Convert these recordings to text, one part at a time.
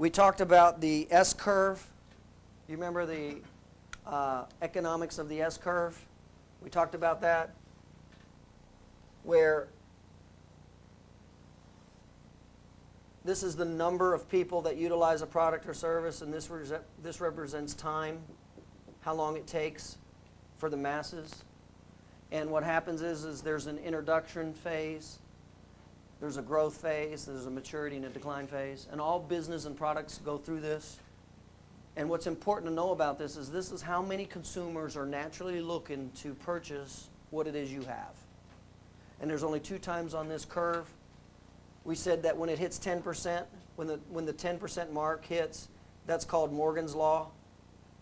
We talked about the S-curve. You remember the economics of the S-curve? We talked about that, where this is the number of people that utilize a product or service, and this represents time, how long it takes for the masses. And what happens is there's an introduction phase, there's a growth phase, there's a maturity and a decline phase, and all business and products go through this. And what's important to know about this is how many consumers are naturally looking to purchase what it is you have. And there's only 2 times on this curve. We said that when it hits 10%, when the 10% mark hits, that's called Morgan's Law.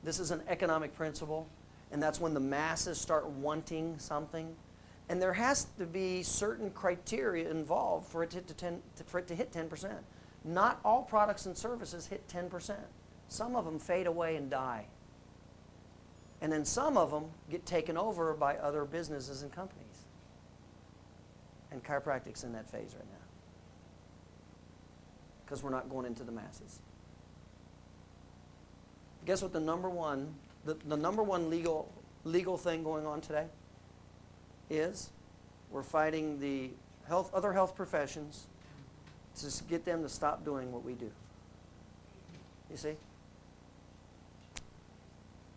This is an economic principle, and that's when the masses start wanting something. And there has to be certain criteria involved for it to hit 10%. Not all products and services hit 10%. Some of them fade away and die. And then some of them get taken over by other businesses and companies. And chiropractic's in that phase right now, because we're not going into the masses. Guess what the number one legal thing going on today is? We're fighting the other health professions to get them to stop doing what we do. You see?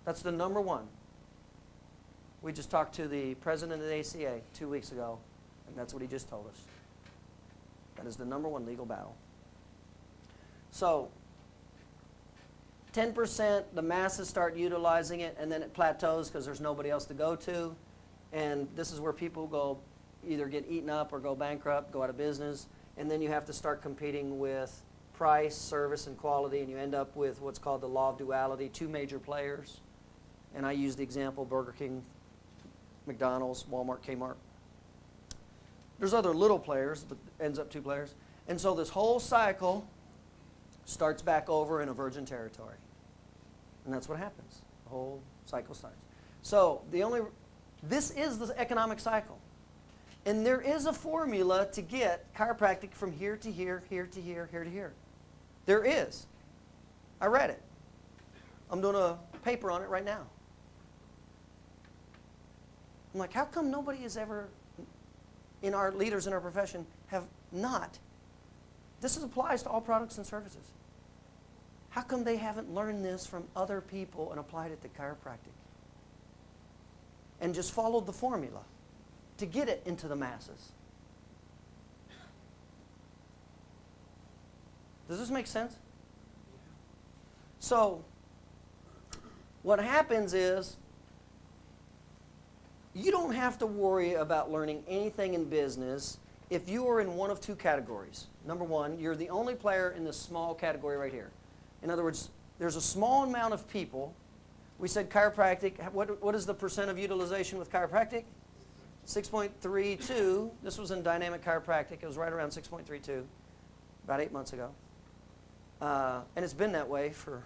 That's the number one. We just talked to the president of the ACA 2 weeks ago, and that's what he just told us. That is the number one legal battle. So, 10%, the masses start utilizing it, and then it plateaus because there's nobody else to go to. And this is where people go, either get eaten up or go bankrupt, go out of business. And then you have to start competing with price, service, and quality, and you end up with what's called the law of duality, 2 major players. And I use the example Burger King, McDonald's, Walmart, Kmart. There's other little players, but ends up 2 players. And so this whole cycle starts back over in a virgin territory. And that's what happens. The whole cycle starts. So this is the economic cycle. And there is a formula to get chiropractic from here to here, here to here, here to here. There is. I read it. I'm doing a paper on it right now. I'm like, how come nobody has ever, in our leaders in our profession, have not? This applies to all products and services. How come they haven't learned this from other people and applied it to chiropractic? And just followed the formula to get it into the masses. Does this make sense? So, what happens is, you don't have to worry about learning anything in business if you are in one of 2 categories. Number one, you're the only player in this small category right here. In other words, there's a small amount of people. We said chiropractic, what is the percent of utilization with chiropractic? 6.32. This was in dynamic chiropractic. It was right around 6.32, about 8 months ago. And it's been that way for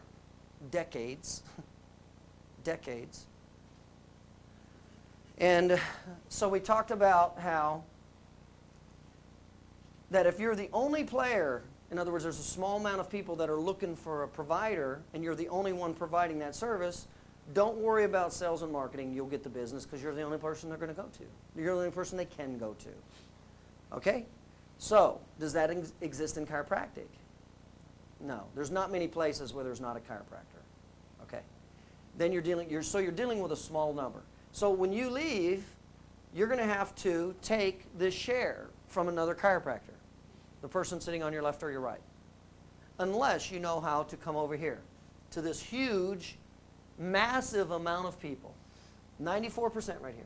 decades. Decades. And so we talked about how that if you're the only player, in other words, there's a small amount of people that are looking for a provider, and you're the only one providing that service, don't worry about sales and marketing. You'll get the business because you're the only person they're going to go to. You're the only person they can go to. Okay? So, does that exist in chiropractic? No. There's not many places where there's not a chiropractor. Okay? Then you're dealing with a small number. So when you leave, you're going to have to take this share from another chiropractor, the person sitting on your left or your right, unless you know how to come over here to this huge, massive amount of people, 94% right here.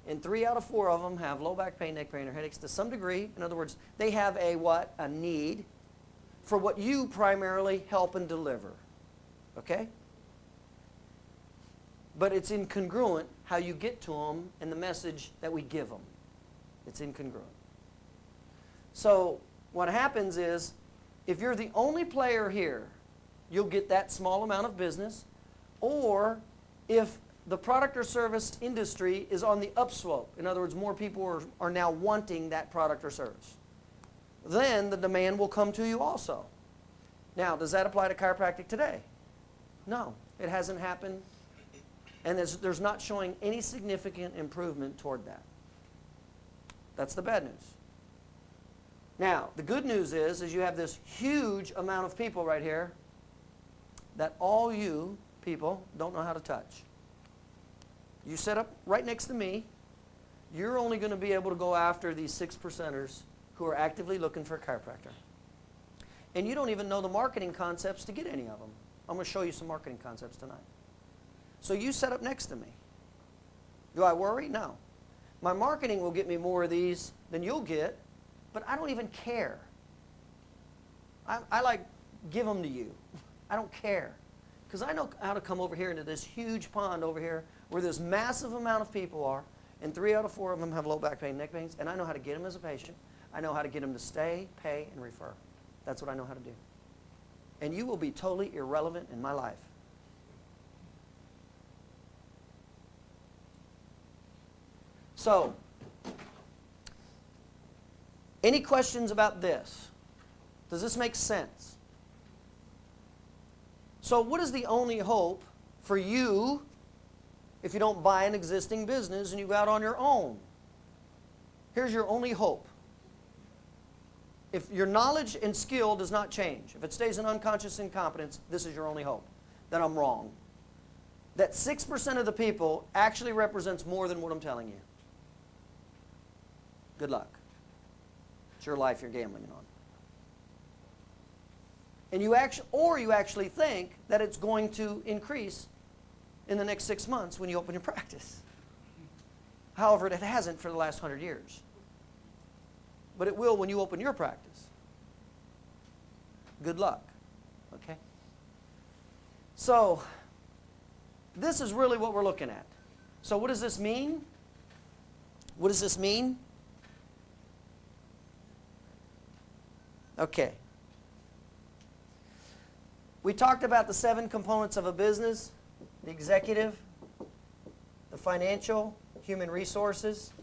And 3 out of 4 of them have low back pain, neck pain, or headaches to some degree. In other words, they have a what? A need for what you primarily help and deliver. Okay? But it's incongruent how you get to them and the message that we give them. It's incongruent. So what happens is, if you're the only player here, you'll get that small amount of business. Or if the product or service industry is on the upslope, in other words, more people are now wanting that product or service, then the demand will come to you also. Now, does that apply to chiropractic today? No, it hasn't happened, and there's not showing any significant improvement toward that. That's the bad news. Now, the good news is you have this huge amount of people right here that all you people don't know how to touch. You set up right next to me, you're only going to be able to go after these 6%ers who are actively looking for a chiropractor. And you don't even know the marketing concepts to get any of them. I'm going to show you some marketing concepts tonight. So you set up next to me. Do I worry? No. My marketing will get me more of these than you'll get, but I don't even care. I like give them to you. I don't care. Because I know how to come over here into this huge pond over here where this massive amount of people are, and 3 out of 4 of them have low back pain, neck pains, and I know how to get them as a patient. I know how to get them to stay, pay, and refer. That's what I know how to do. And you will be totally irrelevant in my life. So, any questions about this? Does this make sense? So what is the only hope for you if you don't buy an existing business and you go out on your own? Here's your only hope. If your knowledge and skill does not change, if it stays in unconscious incompetence, this is your only hope. That I'm wrong. That 6% of the people actually represents more than what I'm telling you. Good luck. It's your life you're gambling on. And you actually think that it's going to increase in the next 6 months when you open your practice. However, it hasn't for the last 100 years. But it will when you open your practice. Good luck. Okay? So, this is really what we're looking at. So what does this mean? What does this mean? Okay. We talked about the 7 components of a business: the executive, the financial, human resources,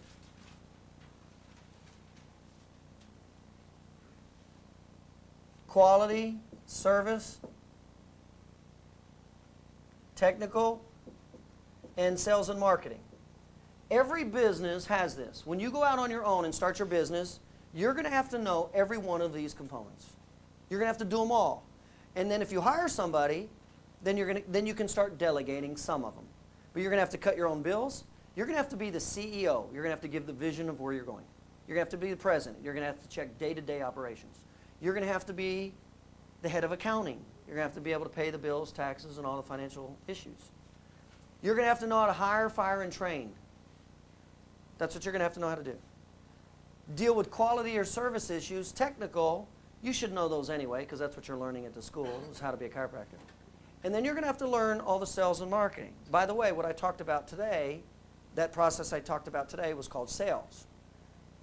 quality, service, technical, and sales and marketing. Every business has this. When you go out on your own and start your business, you're going to have to know every one of these components. You're going to have to do them all. And then if you hire somebody, then you can start delegating some of them. But you're going to have to cut your own bills. You're going to have to be the CEO. You're going to have to give the vision of where you're going. You're going to have to be the president. You're going to have to check day-to-day operations. You're going to have to be the head of accounting. You're going to have to be able to pay the bills, taxes, and all the financial issues. You're going to have to know how to hire, fire, and train. That's what you're going to have to know how to do. Deal with quality or service issues. Technical, you should know those anyway, because that's what you're learning at the school, is how to be a chiropractor. And then you're going to have to learn all the sales and marketing. By the way, what I talked about today, that process I talked about today was called sales.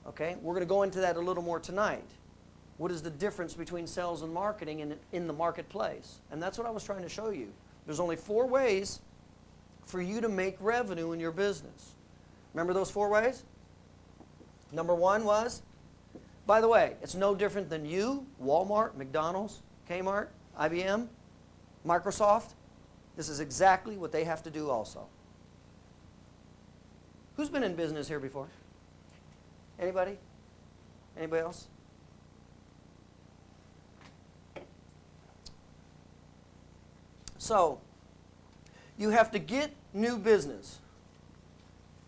Okay? We're going to go into that a little more tonight. What is the difference between sales and marketing in the marketplace? And that's what I was trying to show you. There's only 4 ways for you to make revenue in your business. Remember those 4 ways? Number 1 was, by the way, it's no different than you, Walmart, McDonald's, Kmart, IBM, Microsoft. This is exactly what they have to do also. Who's been in business here before? Anybody? Anybody else? So, you have to get new business.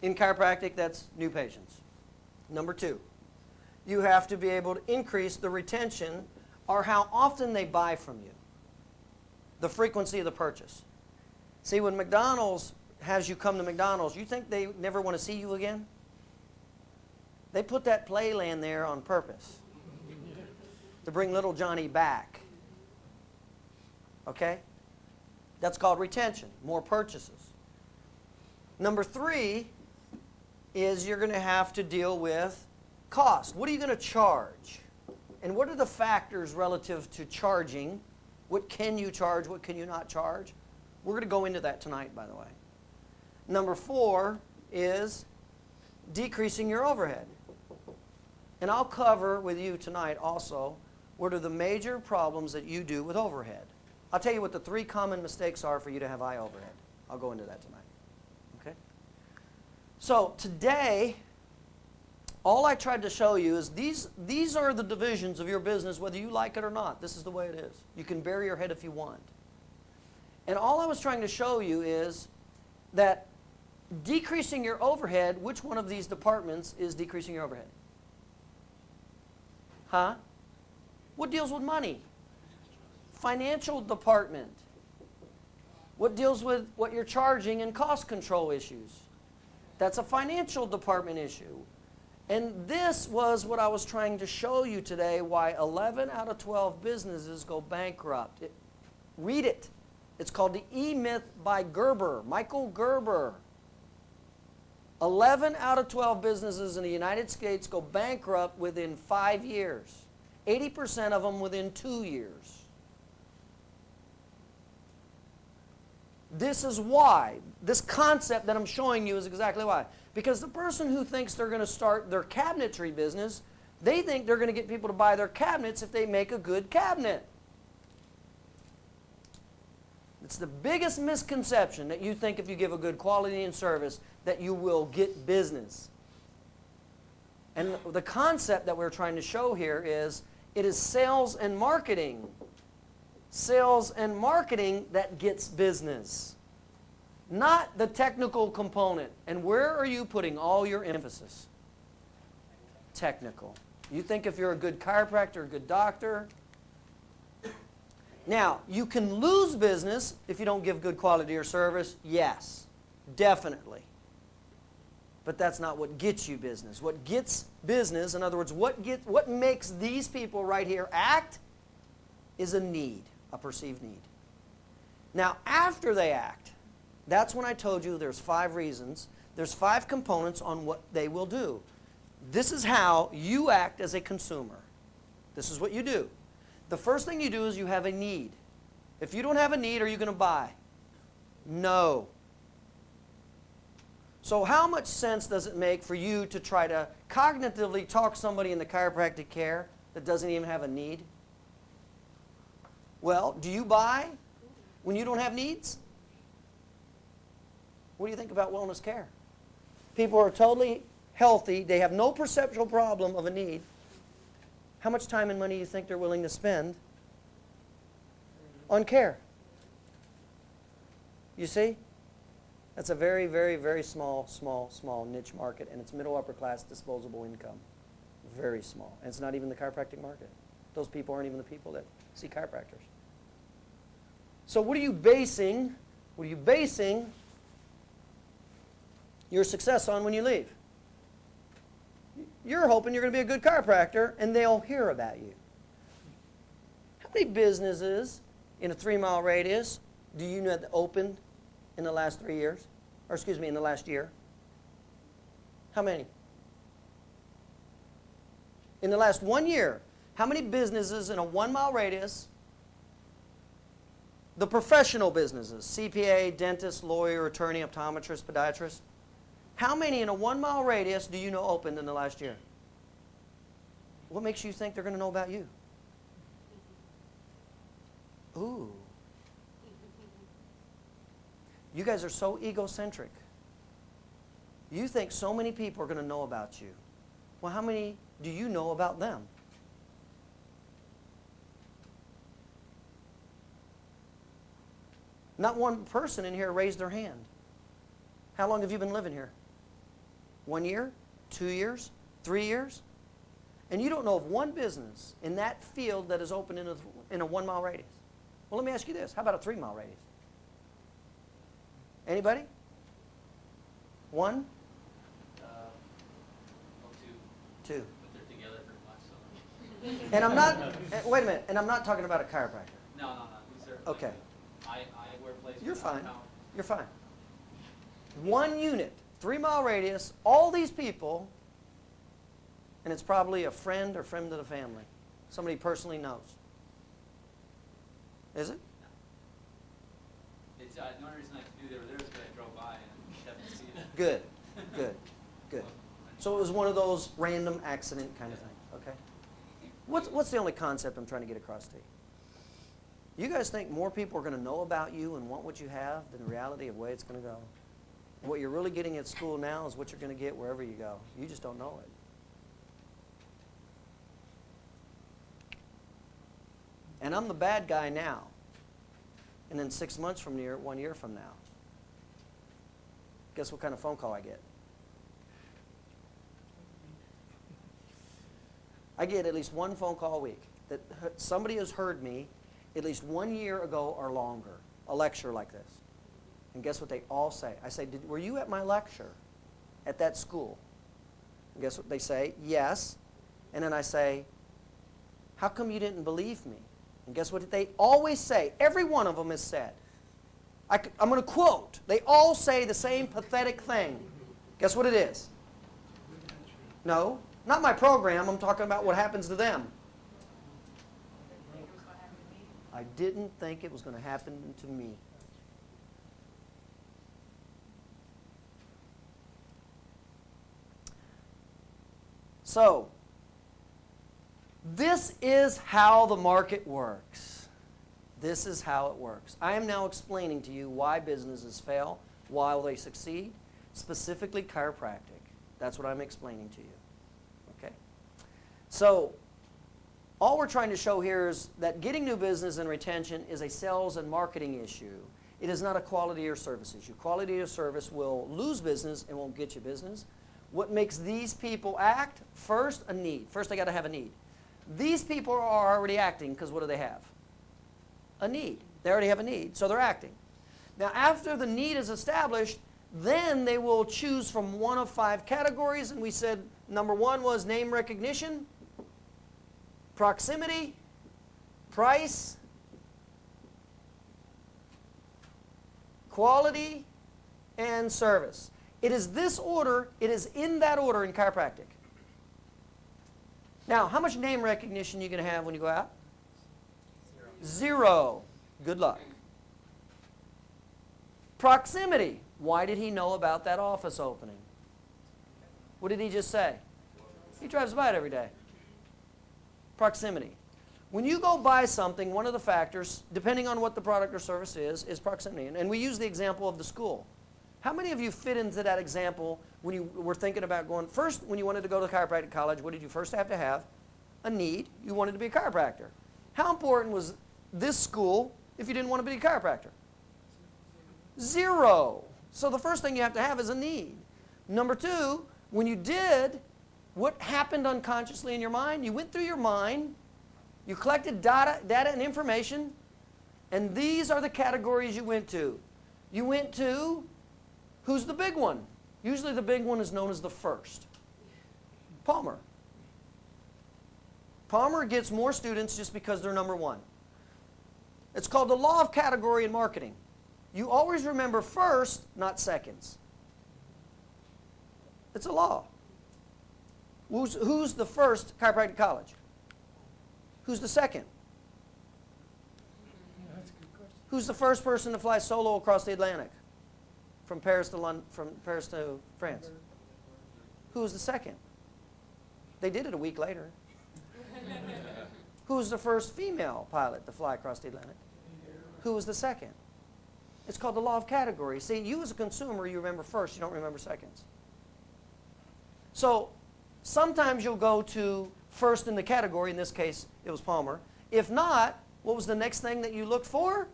In chiropractic, that's new patients. Number 2, you have to be able to increase the retention or how often they buy from you. The frequency of the purchase. See, when McDonald's has you come to McDonald's, you think they never want to see you again? They put that playland there on purpose to bring little Johnny back. Okay? That's called retention, more purchases. Number 3 is you're going to have to deal with cost. What are you going to charge? And what are the factors relative to charging? What can you charge? What can you not charge? We're going to go into that tonight, by the way. Number 4 is decreasing your overhead. And I'll cover with you tonight also What are the major problems that you do with overhead? I'll tell you what the 3 common mistakes are for you to have high overhead. I'll go into that tonight. Okay? So today, all I tried to show you is these are the divisions of your business, whether you like it or not. This is the way it is. You can bury your head if you want. And all I was trying to show you is that decreasing your overhead, which one of these departments is decreasing your overhead? Huh? What deals with money? Financial department. What deals with what you're charging and cost control issues? That's a financial department issue. And this was what I was trying to show you today, why 11 out of 12 businesses go bankrupt. Read it. It's called the E-Myth by Gerber, Michael Gerber. 11 out of 12 businesses in the United States go bankrupt within 5 years. 80% of them within 2 years. This is why. This concept that I'm showing you is exactly why. Because the person who thinks they're going to start their cabinetry business, they think they're going to get people to buy their cabinets if they make a good cabinet. It's the biggest misconception that you think if you give a good quality and service that you will get business. And the concept that we're trying to show here is it is sales and marketing. Sales and marketing that gets business. Not the technical component. And where are you putting all your emphasis? Technical. You think if you're a good chiropractor, a good doctor. Now, you can lose business if you don't give good quality or service. Yes, definitely. But that's not what gets you business. What gets business, in other words, what makes these people right here act is a need, a perceived need. Now, after they act, that's when I told you there's 5 reasons. There's 5 components on what they will do. This is how you act as a consumer. This is what you do. The first thing you do is you have a need. If you don't have a need, are you going to buy? No. So how much sense does it make for you to try to cognitively talk somebody in the chiropractic care that doesn't even have a need? Well, do you buy when you don't have needs? What do you think about wellness care? People are totally healthy. They have no perceptual problem of a need. How much time and money do you think they're willing to spend on care? You see? That's a very, very, very small niche market, and it's middle upper class disposable income. Very small. And it's not even the chiropractic market. Those people aren't even the people that see chiropractors. So what are you basing your success on when you leave? You're hoping you're going to be a good chiropractor, and they'll hear about you. How many businesses in a 3-mile radius do you know that opened in the last 3 years? Or excuse me, in the last year? How many? In the last 1 year, how many businesses in a 1-mile radius, the professional businesses, CPA, dentist, lawyer, attorney, optometrist, podiatrist, how many in a 1-mile radius do you know opened in the last year? What makes you think they're going to know about you? Ooh. You guys are so egocentric. You think so many people are going to know about you. Well, how many do you know about them? Not one person in here raised their hand. How long have you been living here? 1 year? 2 years? 3 years? And you don't know of one business in that field that is open in a 1-mile radius. Well, let me ask you this. How about a 3-mile radius? Anybody? 1? Two. But they're together pretty much. So. And I'm not, wait a minute, and I'm not talking about a chiropractor. No. These are, Okay. I wear places. You're fine. You're fine. 1 unit, 3-mile radius, all these people, and it's probably a friend or friend of the family. Somebody personally knows. Is it? It's, the only reason I knew they were there is because I drove by and happened to see it. Good. So it was one of those random accident kind of things, okay? What's the only concept I'm trying to get across to you? You guys think more people are going to know about you and want what you have than the reality of the way it's going to go? What you're really getting at school now is what you're going to get wherever you go. You just don't know it. And I'm the bad guy now. And then 6 months from here, 1 year from now, guess what kind of phone call I get? I get at least one phone call a week that somebody has heard me at least 1 year ago or longer, a lecture like this. And guess what they all say? I say, were you at my lecture at that school? And guess what they say? Yes. And then I say, how come you didn't believe me? And guess what they always say? Every one of them has said. I'm going to quote. They all say the same pathetic thing. Guess what it is? No, not my program. I'm talking about what happens to them. I didn't think it was going to happen to me. So, this is how the market works. This is how it works. I am now explaining to you why businesses fail, why they succeed, specifically chiropractic. That's what I'm explaining to you. Okay? So, all we're trying to show here is that getting new business and retention is a sales and marketing issue. It is not a quality or service issue. Quality or service will lose business and won't get you business. What makes these people act? First, a need. First, they got to have a need. These people are already acting because what do they have? A need. They already have a need, so they're acting. Now, after the need is established, then they will choose from one of 5 categories, and we said number 1 was name recognition, proximity, price, quality, and service. It is this order, it is in that order in chiropractic. Now, how much name recognition are you going to have when you go out? 0. Good luck. Proximity. Why did he know about that office opening? What did he just say? He drives by it every day. Proximity. When you go buy something, one of the factors, depending on what the product or service is proximity. And we use the example of the school. How many of you fit into that example when you were thinking about going? First, when you wanted to go to chiropractic college, what did you first have to have? A need. You wanted to be a chiropractor. How important was this school if you didn't want to be a chiropractor? 0. So the first thing you have to have is a need. Number 2, when you did, what happened unconsciously in your mind? You went through your mind, you collected data and information, and these are the categories you went to. You went to, who's the big one? Usually the big one is known as the first. Palmer. Palmer gets more students just because they're number 1. It's called the law of category in marketing. You always remember first, not seconds. It's a law. Who's the first chiropractic college? Who's the second? That's a good question. Who's the first person to fly solo across the Atlantic? From Paris to France. Who was the second? They did it a week later. Who was the first female pilot to fly across the Atlantic? Who was the second? It's called the law of category. See, you as a consumer, you remember first, you don't remember seconds. So sometimes you'll go to first in the category. In this case, it was Palmer. If not, what was the next thing that you looked for?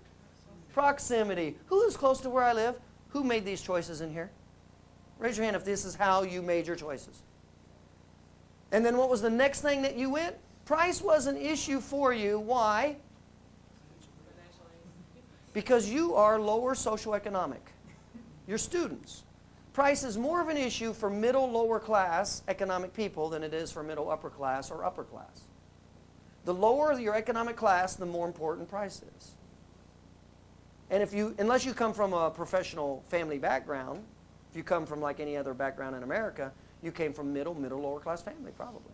Proximity. Who is close to where I live? Who made these choices in here? Raise your hand if this is how you made your choices. And then what was the next thing that you went? Price was an issue for you. Why? Because you are lower socioeconomic. You're students. Price is more of an issue for middle, lower class economic people than it is for middle, upper class, or upper class. The lower your economic class, the more important price is. And unless you come from a professional family background, if you come from like any other background in America, you came from middle, lower class family probably.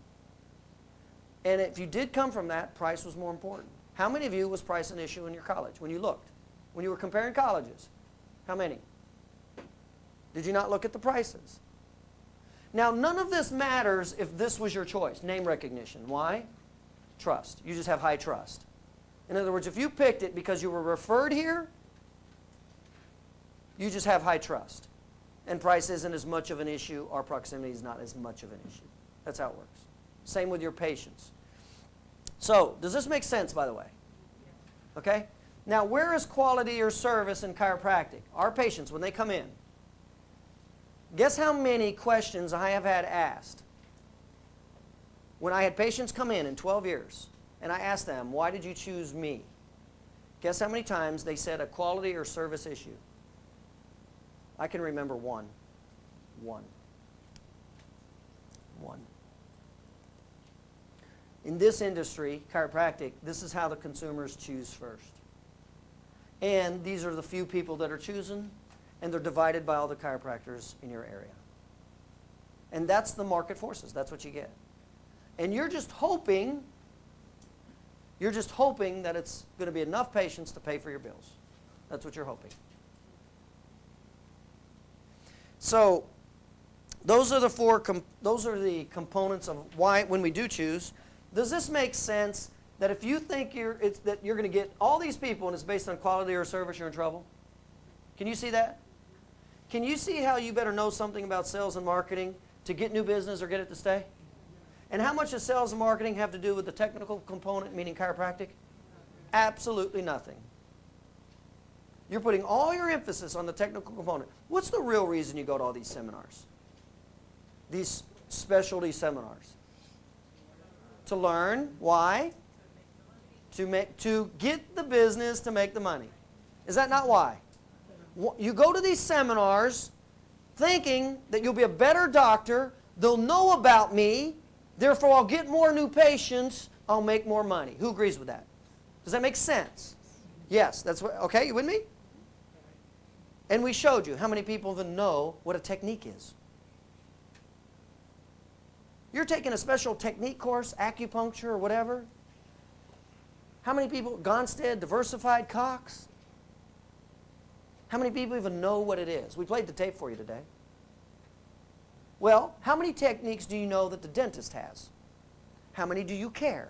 And if you did come from that, price was more important. How many of you was price an issue in your college when you looked? When you were comparing colleges? How many? Did you not look at the prices? Now, none of this matters if this was your choice, name recognition. Why? Trust. You just have high trust. In other words, if you picked it because you were referred here, you just have high trust. And price isn't as much of an issue, or proximity is not as much of an issue. That's how it works. Same with your patients. So, does this make sense, by the way? Okay? Now, where is quality or service in chiropractic? Our patients, when they come in, guess how many questions I have had asked? When I had patients come in 12 years, and I asked them, why did you choose me? Guess how many times they said a quality or service issue? I can remember one. One. In this industry, chiropractic, this is how the consumers choose first. And these are the few people that are chosen, and they're divided by all the chiropractors in your area. And that's the market forces. That's what you get. And you're just hoping that it's going to be enough patients to pay for your bills. That's what you're hoping. So, those are the components of why, when we do choose. Does this make sense that if you think that you're going to get all these people and it's based on quality or service, you're in trouble? Can you see that? Can you see how you better know something about sales and marketing to get new business or get it to stay? And how much does sales and marketing have to do with the technical component, meaning chiropractic? Absolutely nothing. You're putting all your emphasis on the technical component. What's the real reason you go to all these seminars? These specialty seminars? To learn. Why? To get the business, to make the money. Is that not why? You go to these seminars thinking that you'll be a better doctor, they'll know about me, therefore I'll get more new patients, I'll make more money. Who agrees with that? Does that make sense? Yes, that's what, okay, you with me? And we showed you how many people even know what a technique is. You're taking a special technique course, acupuncture or whatever. How many people, Gonstead, Diversified, Cox? How many people even know what it is? We played the tape for you today. Well, how many techniques do you know that the dentist has? How many do you care?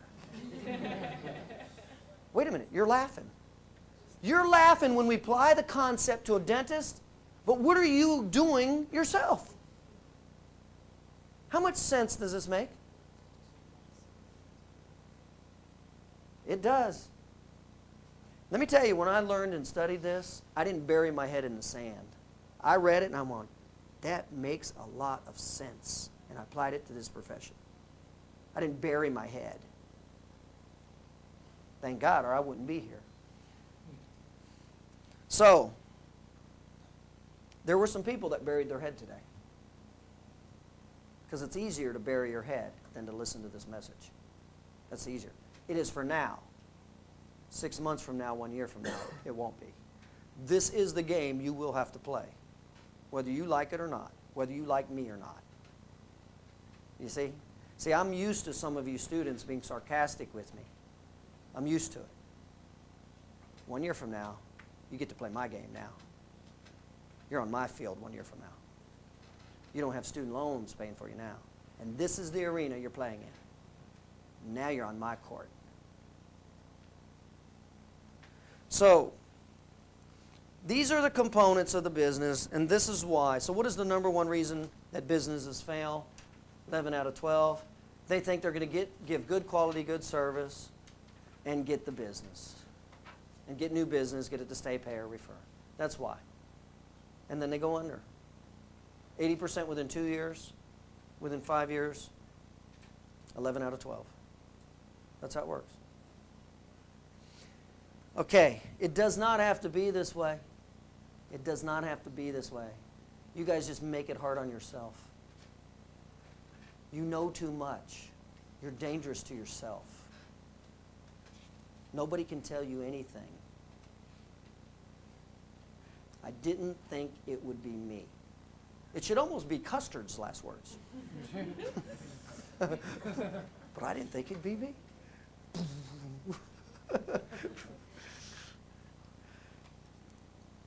Wait a minute, you're laughing. You're laughing when we apply the concept to a dentist, but what are you doing yourself? How much sense does this make? It does. Let me tell you, when I learned and studied this, I didn't bury my head in the sand. I read it and I'm on, that makes a lot of sense. And I applied it to this profession. I didn't bury my head. Thank God, or I wouldn't be here. So, there were some people that buried their head today. Because it's easier to bury your head than to listen to this message. That's easier. It is for now. 6 months from now, 1 year from now, it won't be. This is the game you will have to play, whether you like it or not, whether you like me or not. You see? See, I'm used to some of you students being sarcastic with me. I'm used to it. 1 year from now, you get to play my game now. You're on my field 1 year from now. You don't have student loans paying for you now. And this is the arena you're playing in. Now you're on my court. So, these are the components of the business, and this is why. So what is the number one reason that businesses fail? 11 out of 12. They think they're going to give good quality, good service, and get the business. And get new business, get it to stay, pay, or refer. That's why. And then they go under. 80% within 2 years, within 5 years, 11 out of 12. That's how it works. Okay, it does not have to be this way. It does not have to be this way. You guys just make it hard on yourself. You know too much. You're dangerous to yourself. Nobody can tell you anything. I didn't think it would be me. It should almost be Custard's last words. But I didn't think it'd be me.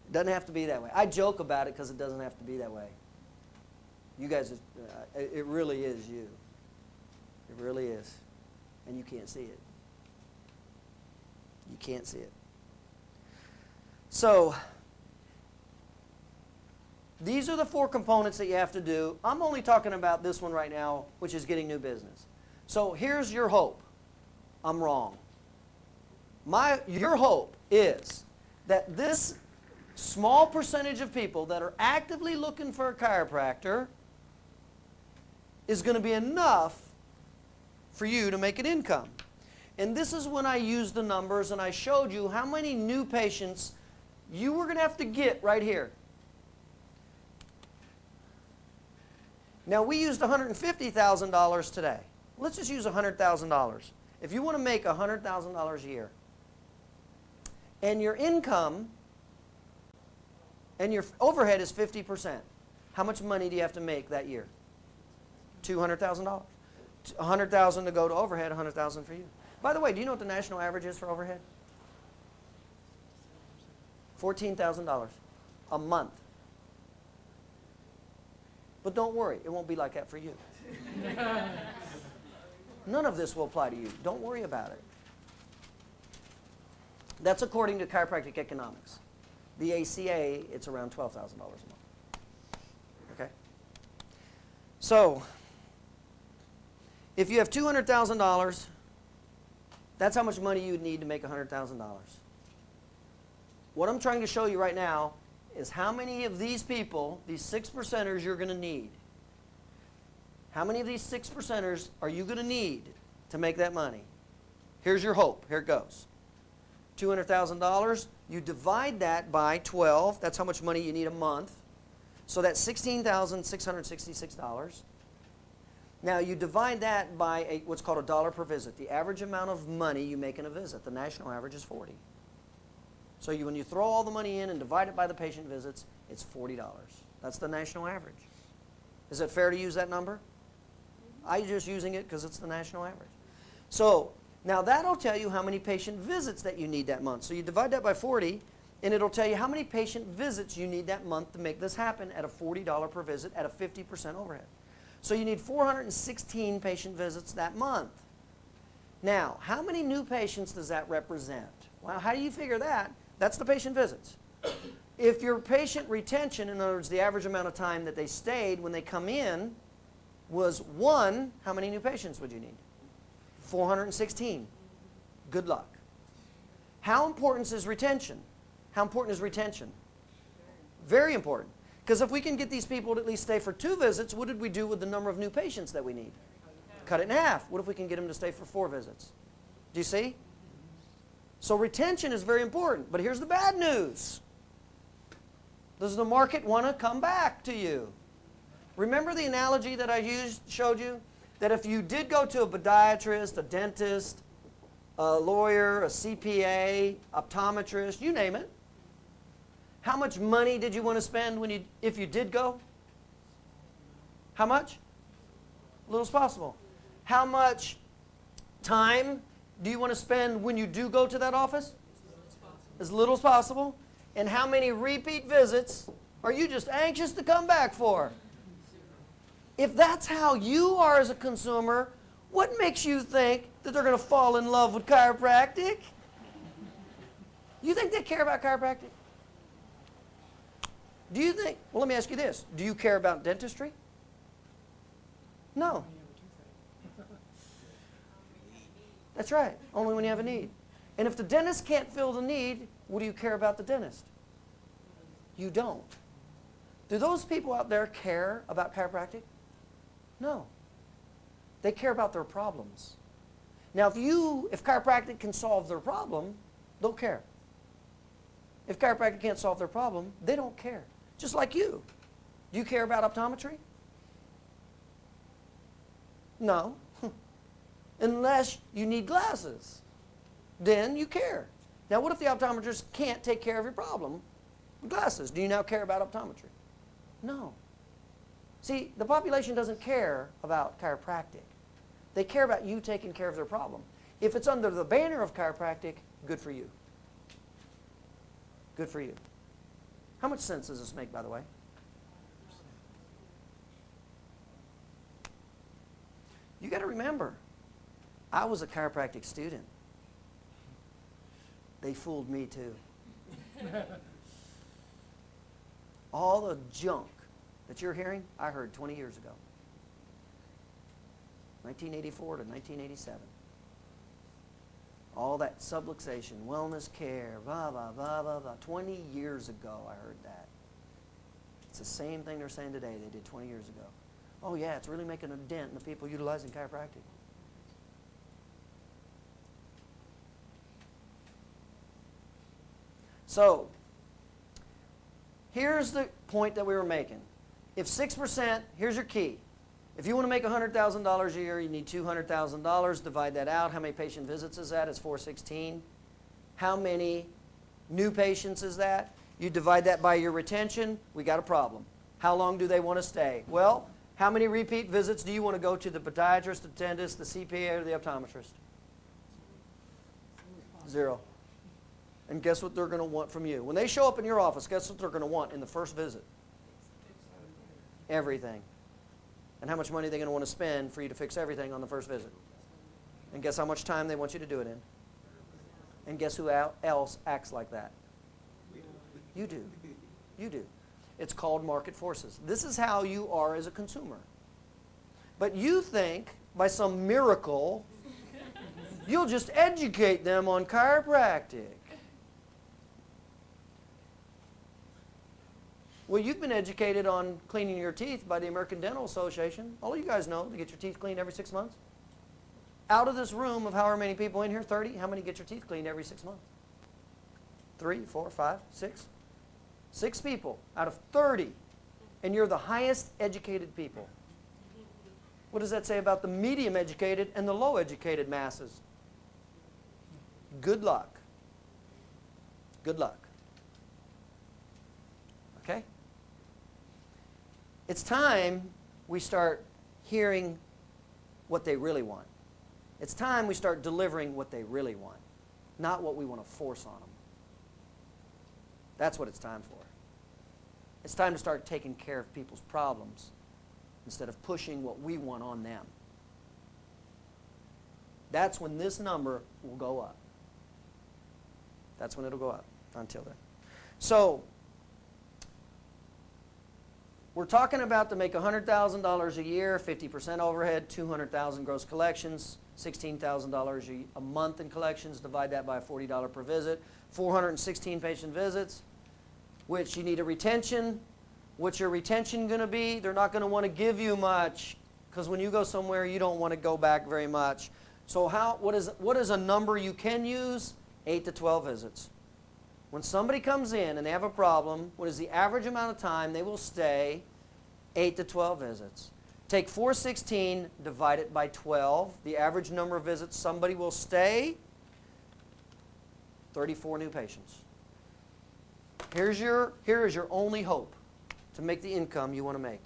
It doesn't have to be that way. I joke about it because it doesn't have to be that way. You guys, it really is you. It really is. And you can't see it. You can't see it. So, these are the 4 components that you have to do. I'm only talking about this one right now, which is getting new business. So here's your hope. I'm wrong. Your hope is that this small percentage of people that are actively looking for a chiropractor is going to be enough for you to make an income. And this is when I used the numbers and I showed you how many new patients you were going to have to get right here. Now, we used $150,000 today. Let's just use $100,000. If you want to make $100,000 a year, and your income and your overhead is 50%, how much money do you have to make that year? $200,000. $100,000 to go to overhead, $100,000 for you. By the way, do you know what the national average is for overhead? $14,000 a month. But don't worry, it won't be like that for you. None of this will apply to you. Don't worry about it. That's according to chiropractic economics. The ACA, it's around $12,000 a month. Okay? So, if you have $200,000, that's how much money you would need to make $100,000. What I'm trying to show you right now is how many of these people, these 6%ers, you're going to need. How many of these 6%ers are you going to need to make that money? Here's your hope. Here it goes. $200,000, you divide that by 12. That's how much money you need a month. So that's $16,666. Now you divide that by what's called $1 per visit. The average amount of money you make in a visit. The national average is $40. So when you throw all the money in and divide it by the patient visits, it's $40. That's the national average. Is it fair to use that number? I'm just using it because it's the national average. So now that'll tell you how many patient visits that you need that month. So you divide that by 40, and it'll tell you how many patient visits you need that month to make this happen at a $40 per visit at a 50% overhead. So you need 416 patient visits that month. Now, how many new patients does that represent? Well, how do you figure that? That's the patient visits. If your patient retention, in other words, the average amount of time that they stayed when they come in, was 1, how many new patients would you need? 416. Good luck. How important is retention? How important is retention? Very important. Because if we can get these people to at least stay for 2 visits, what did we do with the number of new patients that we need? Cut it in half. What if we can get them to stay for 4 visits? Do you see? So retention is very important. But here's the bad news. Does the market want to come back to you? Remember the analogy that I showed you? That if you did go to a podiatrist, a dentist, a lawyer, a CPA, optometrist, you name it, how much money did you want to spend if you did go? How much? Little as possible. How much time do you want to spend when you do go to that office? As little as possible. And how many repeat visits are you just anxious to come back for? If that's how you are as a consumer, what makes you think that they're going to fall in love with chiropractic? You think they care about chiropractic? Do you think, well, let me ask you this. Do you care about dentistry? No. That's right. Only when you have a need. And if the dentist can't fill the need, what do you care about the dentist? You don't. Do those people out there care about chiropractic? No. They care about their problems. Now, if chiropractic can solve their problem, they'll care. If chiropractic can't solve their problem, they don't care. Just like you. Do you care about optometry? No. Unless you need glasses. Then you care. Now, what if the optometrist can't take care of your problem with glasses? Do you now care about optometry? No. See, the population doesn't care about chiropractic. They care about you taking care of their problem. If it's under the banner of chiropractic, good for you. Good for you. How much sense does this make, by the way? You got to remember, I was a chiropractic student. They fooled me too. All the junk that you're hearing, I heard 20 years ago. 1984 to 1987. All that subluxation, wellness care, blah, blah, blah, blah, blah. 20 years ago I heard that. It's the same thing they're saying today they did 20 years ago. Oh yeah, it's really making a dent in the people utilizing chiropractic. So, here's the point that we were making. If 6%, here's your key. If you want to make $100,000 a year, you need $200,000. Divide that out. How many patient visits is that? It's 416. How many new patients is that? You divide that by your retention. We got a problem. How long do they want to stay? Well, how many repeat visits do you want to go to the podiatrist, the dentist, the CPA, or the optometrist? 0. And guess what they're going to want from you? When they show up in your office, guess what they're going to want in the first visit? Everything. And how much money are they going to want to spend for you to fix everything on the first visit? And guess how much time they want you to do it in? And guess who else acts like that? You do. You do. It's called market forces. This is how you are as a consumer. But you think, by some miracle, you'll just educate them on chiropractic. Well, you've been educated on cleaning your teeth by the American Dental Association. All you guys know to get your teeth cleaned every 6 months. Out of this room of however many people in here, 30, how many get your teeth cleaned every 6 months? 3, 4, 5, 6? 6 people out of 30. And you're the highest educated people. What does that say about the medium educated and the low educated masses? Good luck. Good luck. Okay? It's time we start hearing what they really want. It's time we start delivering what they really want, not what we want to force on them. That's what it's time for. It's time to start taking care of people's problems instead of pushing what we want on them. That's when this number will go up. That's when it'll go up. Until then. So, we're talking about to make $100,000 a year, 50% overhead, $200,000 gross collections, $16,000 a month in collections. Divide that by $40 per visit. 416 patient visits, which you need a retention. What's your retention going to be? They're not going to want to give you much because when you go somewhere, you don't want to go back very much. So what is a number you can use? 8 to 12 visits. When somebody comes in and they have a problem, what is the average amount of time they will stay? 8 to 12 visits. Take 416, divide it by 12. The average number of visits somebody will stay, 34 new patients. Here is your only hope to make the income you want to make.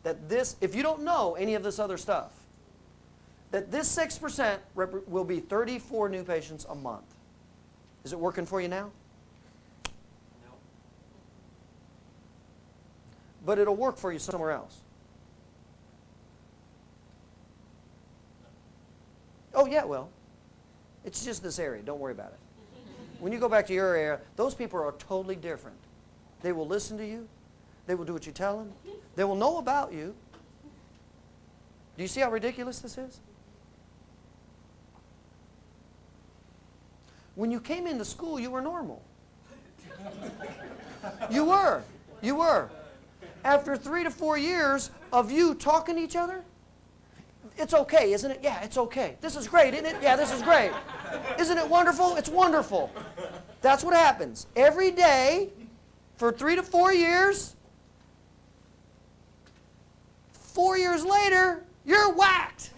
That this, if you don't know any of this other stuff, that this 6% will be 34 new patients a month. Is it working for you now? But it'll work for you somewhere else. Oh, yeah, well, it's just this area. Don't worry about it. When you go back to your area, those people are totally different. They will listen to you. They will do what you tell them. They will know about you. Do you see how ridiculous this is? When you came into school, you were normal. You were. You were. After 3 to 4 years of you talking to each other, it's okay, isn't it? Yeah, it's okay. This is great, isn't it? Yeah, this is great. Isn't it wonderful? It's wonderful. That's what happens. Every day, for 3 to 4 years, 4 years later, you're whacked.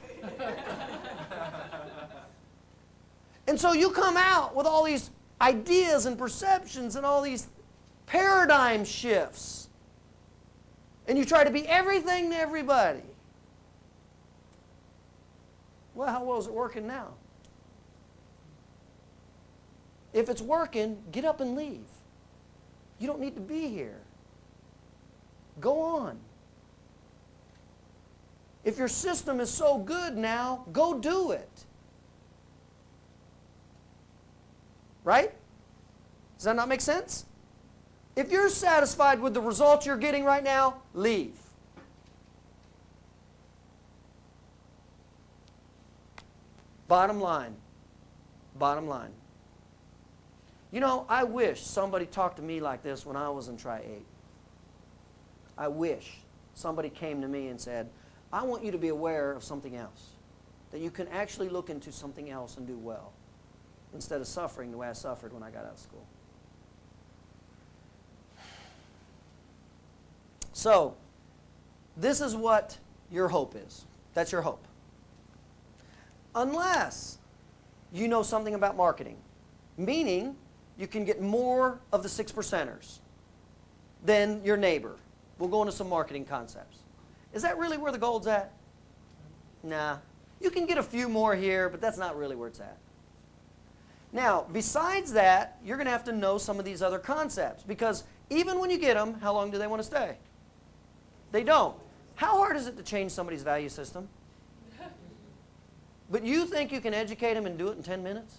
And so you come out with all these ideas and perceptions and all these paradigm shifts. And you try to be everything to everybody. Well, how well is it working now? If it's working, get up and leave. You don't need to be here. Go on. If your system is so good now, go do it. Right? Does that not make sense? If you're satisfied with the results you're getting right now, leave. Bottom line. Bottom line. You know, I wish somebody talked to me like this when I was in Tri-8. I wish somebody came to me and said, I want you to be aware of something else. That you can actually look into something else and do well. Instead of suffering the way I suffered when I got out of school. So, this is what your hope is. That's your hope. Unless you know something about marketing. Meaning, you can get more of the 6%ers than your neighbor. We'll go into some marketing concepts. Is that really where the gold's at? Nah. You can get a few more here, but that's not really where it's at. Now, besides that, you're going to have to know some of these other concepts. Because even when you get them, how long do they want to stay? They don't. How hard is it to change somebody's value system? But you think you can educate them and do it in 10 minutes?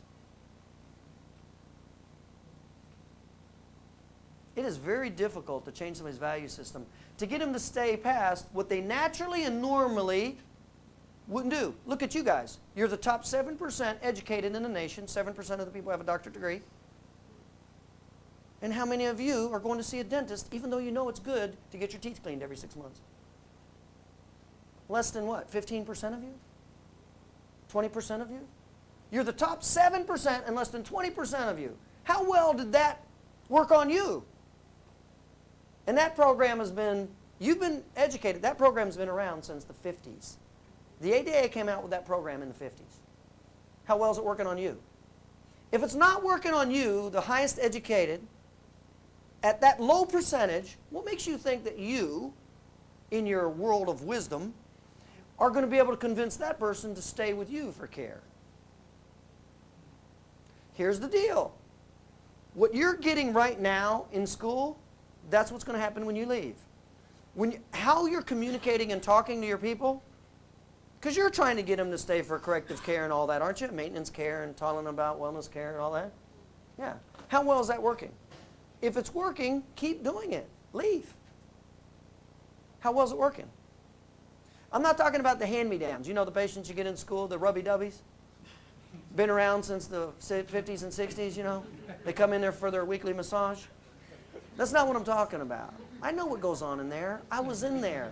It is very difficult to change somebody's value system, to get them to stay past what they naturally and normally wouldn't do. Look at you guys. You're the top 7% educated in the nation. 7% of the people have a doctorate degree. And how many of you are going to see a dentist even though you know it's good to get your teeth cleaned every 6 months? Less than what? 15% of you? 20% of you? You're the top 7% and less than 20% of you. How well did that work on you? And that program has been, you've been educated, that program's been around since the 50s. The ADA came out with that program in the 50s. How well is it working on you? If it's not working on you, the highest educated, at that low percentage, what makes you think that you, in your world of wisdom, are going to be able to convince that person to stay with you for care? Here's the deal. What you're getting right now in school, that's what's going to happen when you leave. How you're communicating and talking to your people, because you're trying to get them to stay for corrective care and all that, aren't you? Maintenance care and telling them about wellness care and all that. Yeah. How well is that working? If it's working, keep doing it. Leave. How well is it working? I'm not talking about the hand-me-downs. You know the patients you get in school, the rubby-dubbies? Been around since the 50s and 60s, you know? They come in there for their weekly massage. That's not what I'm talking about. I know what goes on in there. I was in there.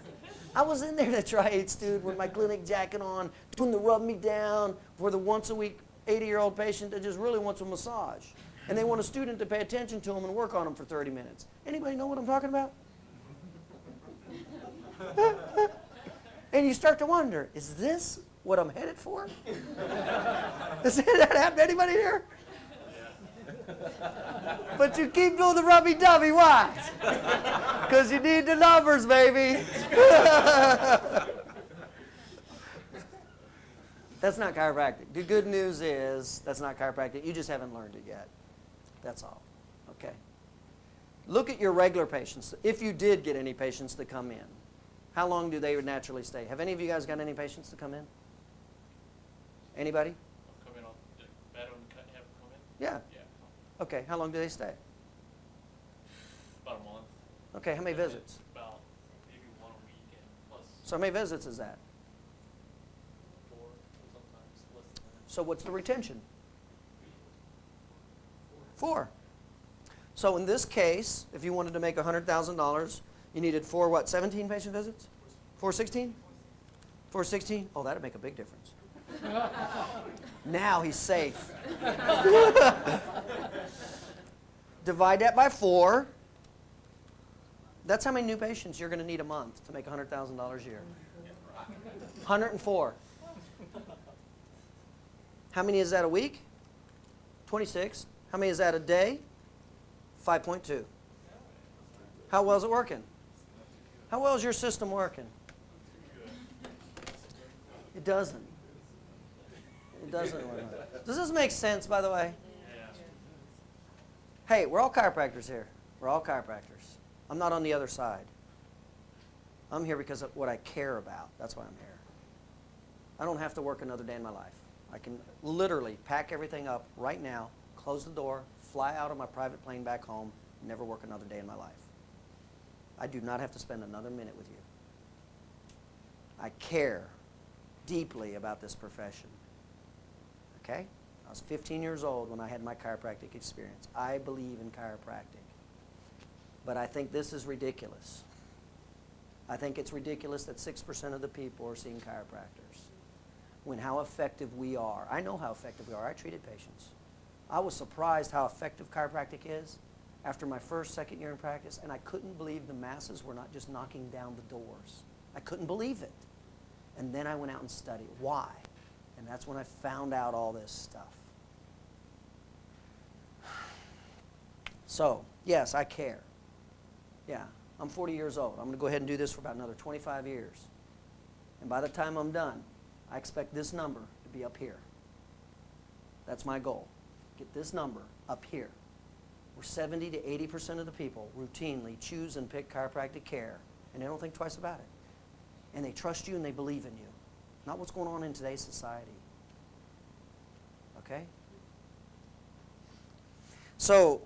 I was in there at Tri-8 student with my clinic jacket on, doing the rub-me-down for the once-a-week 80-year-old patient that just really wants a massage. And they want a student to pay attention to them and work on them for 30 minutes. Anybody know what I'm talking about? And you start to wonder, is this what I'm headed for? Does that happen to anybody here? But you keep doing the rubby-dubby, why? Because you need the numbers, baby. That's not chiropractic. The good news is that's not chiropractic. You just haven't learned it yet. That's all. Okay? Look at your regular patients. If you did get any patients to come in, how long do they naturally stay? Have any of you guys got any patients to come in? Anybody? Come in on the better when have them come in? Yeah. Yeah. Okay, how long do they stay? About a month. Okay, how many And then visits? About maybe 1 a week and plus So how many visits is that? 4, sometimes less than that. So what's the retention? 4. So in this case, if you wanted to make $100,000, you needed 4 what, 17 patient visits? 416? 416? Oh, that'd make a big difference. Now he's safe. Divide that by 4. That's how many new patients you're going to need a month to make $100,000 a year. 104. How many is that a week? 26. How many is that a day? 5.2. How well is it working? How well is your system working? It doesn't. It doesn't. Does this make sense, by the way? Hey, we're all chiropractors here. We're all chiropractors. I'm not on the other side. I'm here because of what I care about. That's why I'm here. I don't have to work another day in my life. I can literally pack everything up right now, close the door, fly out of my private plane back home, never work another day in my life. I do not have to spend another minute with you. I care deeply about this profession. Okay? I was 15 years old when I had my chiropractic experience. I believe in chiropractic. But I think this is ridiculous. I think it's ridiculous that 6% of the people are seeing chiropractors. When how effective we are. I know how effective we are. I treated patients. I was surprised how effective chiropractic is after my first, second year in practice, and I couldn't believe the masses were not just knocking down the doors. I couldn't believe it. And then I went out and studied. Why? And that's when I found out all this stuff. So, yes, I care. Yeah, I'm 40 years old. I'm going to go ahead and do this for about another 25 years. And by the time I'm done, I expect this number to be up here. That's my goal. Get this number up here. Where 70 to 80% of the people routinely choose and pick chiropractic care, and they don't think twice about it. And they trust you and they believe in you. Not what's going on in today's society. Okay? So,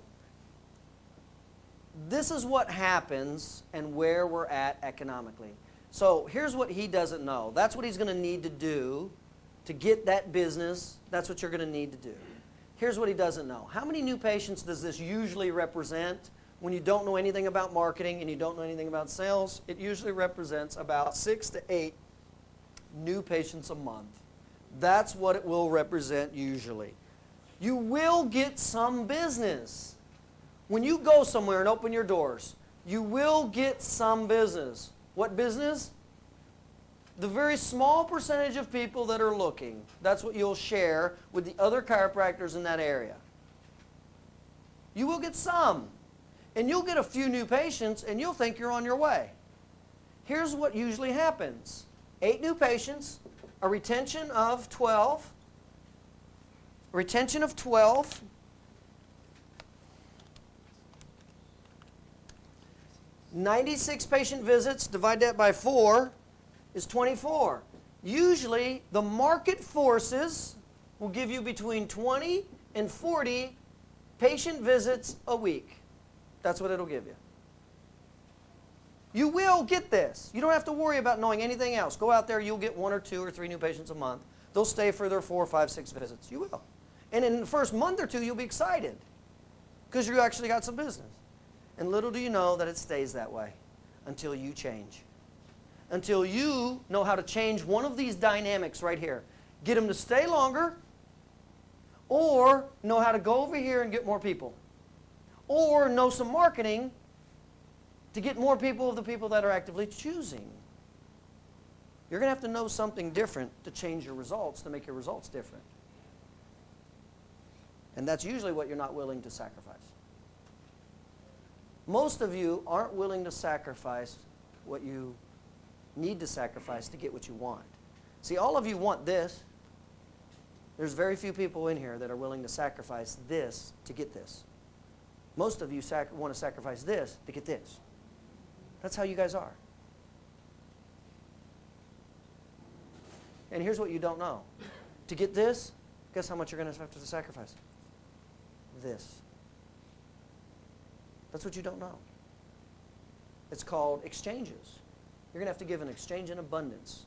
this is what happens and where we're at economically. So here's what he doesn't know. That's what he's going to need to do to get that business. That's what you're going to need to do. Here's what he doesn't know. How many new patients does this usually represent when you don't know anything about marketing and you don't know anything about sales? It usually represents about 6 to 8 new patients a month. That's what it will represent usually. You will get some business. When you go somewhere and open your doors, you will get some business. What business? The very small percentage of people that are looking. That's what you'll share with the other chiropractors in that area. You will get some. And you'll get a few new patients and you'll think you're on your way. Here's what usually happens. 8 new patients, a retention of 12. Retention of 12. 96 patient visits, divide that by 4, is 24. Usually, the market forces will give you between 20 and 40 patient visits a week. That's what it'll give you. You will get this. You don't have to worry about knowing anything else. Go out there, you'll get 1 or 2 or 3 new patients a month. They'll stay for their 4, 5, 6 visits. You will. And in the first month or 2, you'll be excited because you actually got some business. And little do you know that it stays that way until you change. Until you know how to change one of these dynamics right here. Get them to stay longer, or know how to go over here and get more people. Or know some marketing to get more people of the people that are actively choosing. You're going to have to know something different to change your results, to make your results different. And that's usually what you're not willing to sacrifice. Most of you aren't willing to sacrifice what you need to sacrifice to get what you want. See, all of you want this. There's very few people in here that are willing to sacrifice this to get this. Most of you want to sacrifice this to get this. That's how you guys are. And here's what you don't know. To get this, guess how much you're going to have to sacrifice? This. That's what you don't know. It's called exchanges. You're going to have to give an exchange in abundance.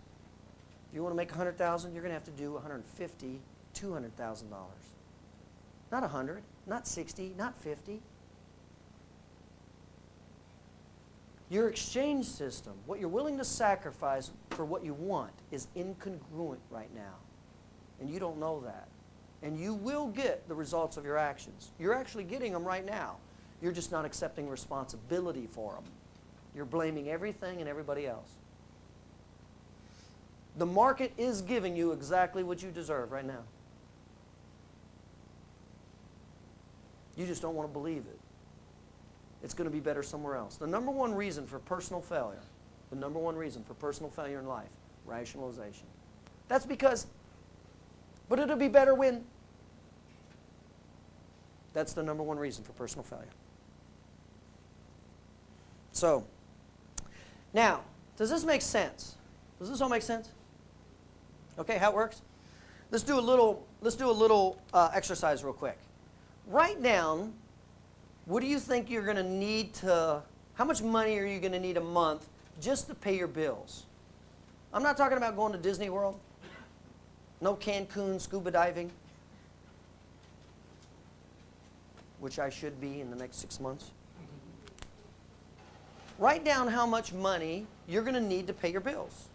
If you want to make $100,000, you're going to have to do $150,000, $200,000. Not 100, not 60, not 50. Your exchange system, what you're willing to sacrifice for what you want, is incongruent right now. And you don't know that. And you will get the results of your actions. You're actually getting them right now. You're just not accepting responsibility for them. You're blaming everything and everybody else. The market is giving you exactly what you deserve right now. You just don't want to believe it. It's going to be better somewhere else. The number one reason for personal failure, in life, rationalization. That's because, but it'll be better when. That's the number one reason for personal failure. So, now, does this make sense? Does this all make sense? Okay, how it works? Let's do a little exercise real quick. Write down, what do you think you're going to need to, how much money are you going to need a month just to pay your bills? I'm not talking about going to Disney World. No Cancun scuba diving, which I should be in the next 6 months. Write down how much money you're going to need to pay your bills.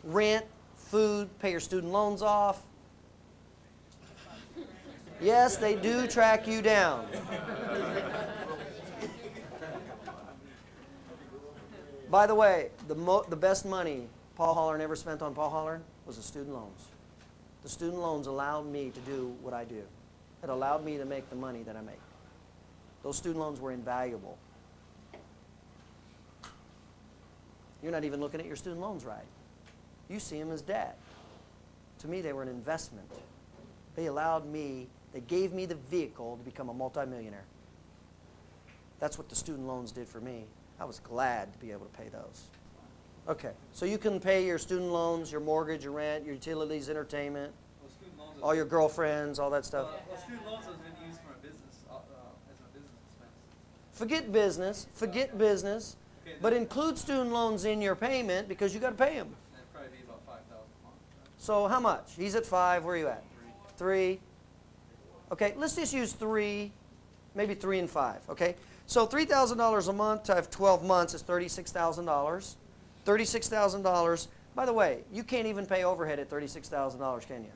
Rent, food, pay your student loans off. Yes, they do track you down. By the way, the best money Paul Hollern ever spent on Paul Hollern was the student loans. The student loans allowed me to do what I do. It allowed me to make the money that I make. Those student loans were invaluable. You're not even looking at your student loans right. You see them as debt. To me, they were an investment. They gave me the vehicle to become a multimillionaire. That's what the student loans did for me. I was glad to be able to pay those. Okay, so you can pay your student loans, your mortgage, your rent, your utilities, entertainment, Well, student loans all your girlfriends, all that stuff. Well, student loans has been used for a business, as a business expense. Forget business, Okay, but include student loans in your payment because you got to pay them. That'd probably be about $5,000 a month, right? So how much? He's at 5. Where are you at? 3. Okay, let's just use 3, maybe 3 and 5. Okay, so $3,000 a month times 12 months is $36,000. $36,000. By the way, you can't even pay overhead at $36,000, can you?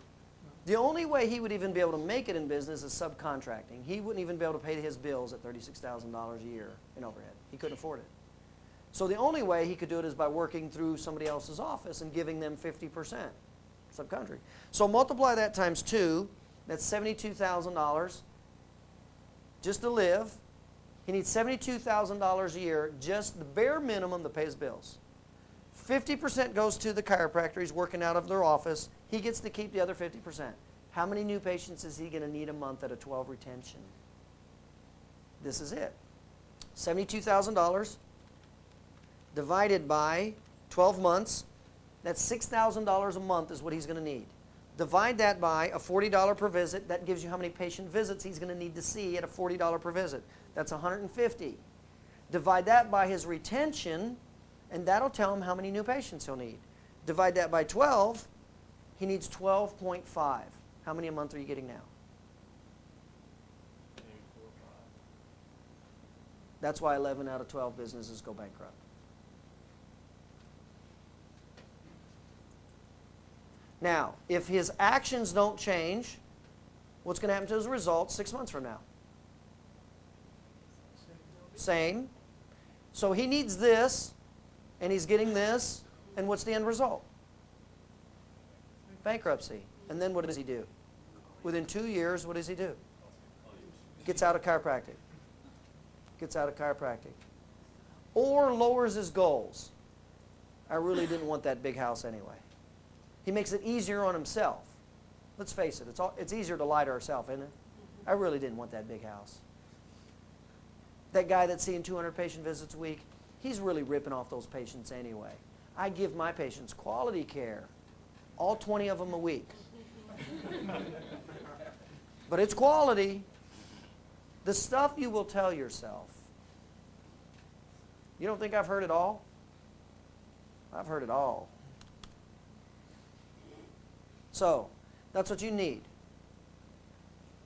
The only way he would even be able to make it in business is subcontracting. He wouldn't even be able to pay his bills at $36,000 a year in overhead. He couldn't afford it. So the only way he could do it is by working through somebody else's office and giving them 50% subcontracting. So multiply that times 2. That's $72,000 just to live. He needs $72,000 a year, just the bare minimum to pay his bills. 50% goes to the chiropractor. He's working out of their office. He gets to keep the other 50%. How many new patients is he going to need a month at a 12 retention? This is it. $72,000 divided by 12 months. That's $6,000 a month is what he's going to need. Divide that by a $40 per visit. That gives you how many patient visits he's going to need to see at a $40 per visit. That's $150. Divide that by his retention, and that'll tell him how many new patients he'll need. Divide that by 12, he needs 12.5. How many a month are you getting now? Maybe 4 or 5. That's why 11 out of 12 businesses go bankrupt. Now, if his actions don't change, what's going to happen to his results 6 months from now? Same. So he needs this, and he's getting this, and what's the end result? Bankruptcy. And then what does he do? Within 2 years, what does he do? Gets out of chiropractic. Gets out of chiropractic. Or lowers his goals. I really didn't want that big house anyway. He makes it easier on himself. Let's face it, it's easier to lie to ourselves, isn't it? I really didn't want that big house. That guy that's seeing 200 patient visits a week, he's really ripping off those patients anyway. I give my patients quality care, all 20 of them a week. But it's quality. The stuff you will tell yourself. You don't think I've heard it all? I've heard it all. So, that's what you need.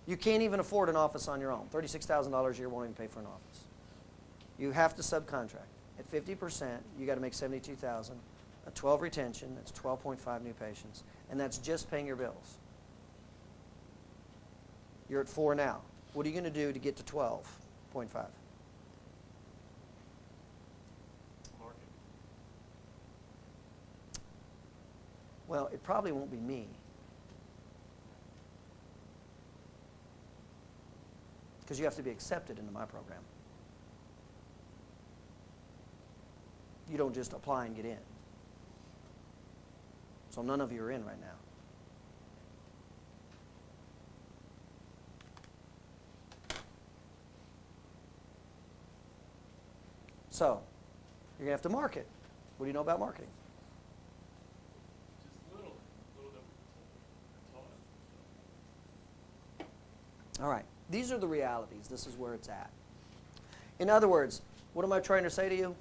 You can't even afford an office on your own. $36,000 a year won't even pay for an office. You have to subcontract. At 50%, you got to make $72,000. A 12 retention, that's 12.5 new patients. And that's just paying your bills. You're at 4 now. What are you going to do to get to 12.5? Market. Well, it probably won't be me. Because you have to be accepted into my program. You don't just apply and get in. So none of you are in right now. So, you're going to have to market. What do you know about marketing? Just little bit. That's all. All right. These are the realities. This is where it's at. In other words, what am I trying to say to you?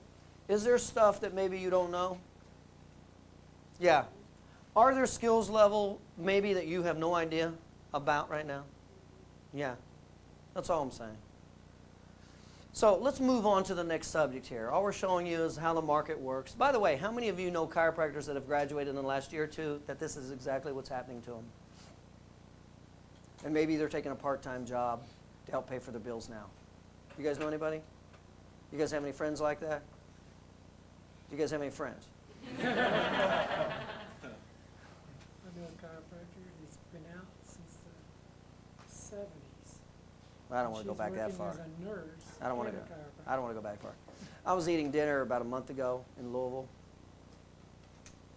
Is there stuff that maybe you don't know? Yeah. Are there skills level maybe that you have no idea about right now? Yeah. That's all I'm saying. So let's move on to the next subject here. All we're showing you is how the market works. By the way, how many of you know chiropractors that have graduated in the last year or two that this is exactly what's happening to them? And maybe they're taking a part-time job to help pay for their bills now. You guys know anybody? You guys have any friends like that? Do you guys have any friends? I know a chiropractor that's been out since the 70s. I don't want to go back that far. She's working as a nurse. I don't want to and go. a chiropractor. I don't want to go back far. I was eating dinner about a month ago in Louisville.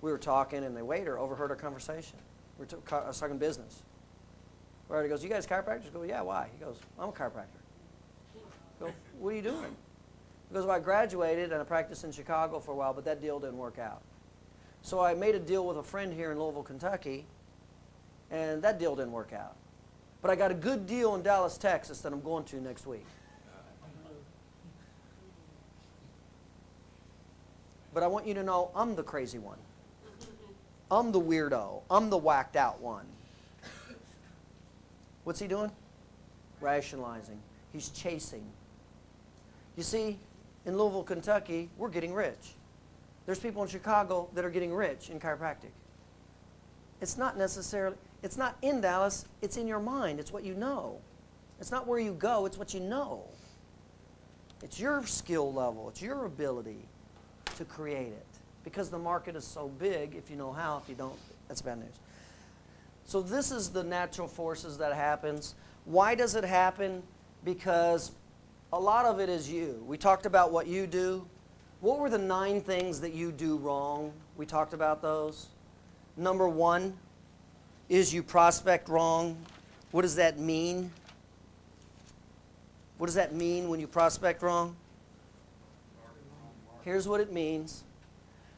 We were talking, and the waiter overheard our conversation. I was talking business. The waiter goes, "You guys chiropractors?" I go, "Yeah, why?" He goes, "I'm a chiropractor." I go, "What are you doing?" He goes, "Well, I graduated and I practiced in Chicago for a while, but that deal didn't work out. So I made a deal with a friend here in Louisville, Kentucky, and that deal didn't work out. But I got a good deal in Dallas, Texas that I'm going to next week. But I want you to know I'm the crazy one. I'm the weirdo. I'm the whacked out one." What's he doing? Rationalizing. He's chasing. You see, in Louisville, Kentucky, we're getting rich. There's people in Chicago that are getting rich in chiropractic. It's not necessarily, it's not in Dallas, it's in your mind. It's what you know. It's not where you go, it's what you know. It's your skill level, it's your ability to create it. Because the market is so big, if you know how, if you don't, that's bad news. So this is the natural forces that happens. Why does it happen? Because a lot of it is you. We talked about what you do. What were the 9 things that you do wrong? We talked about those. Number 1 is you prospect wrong. What does that mean? What does that mean when you prospect wrong? Here's what it means.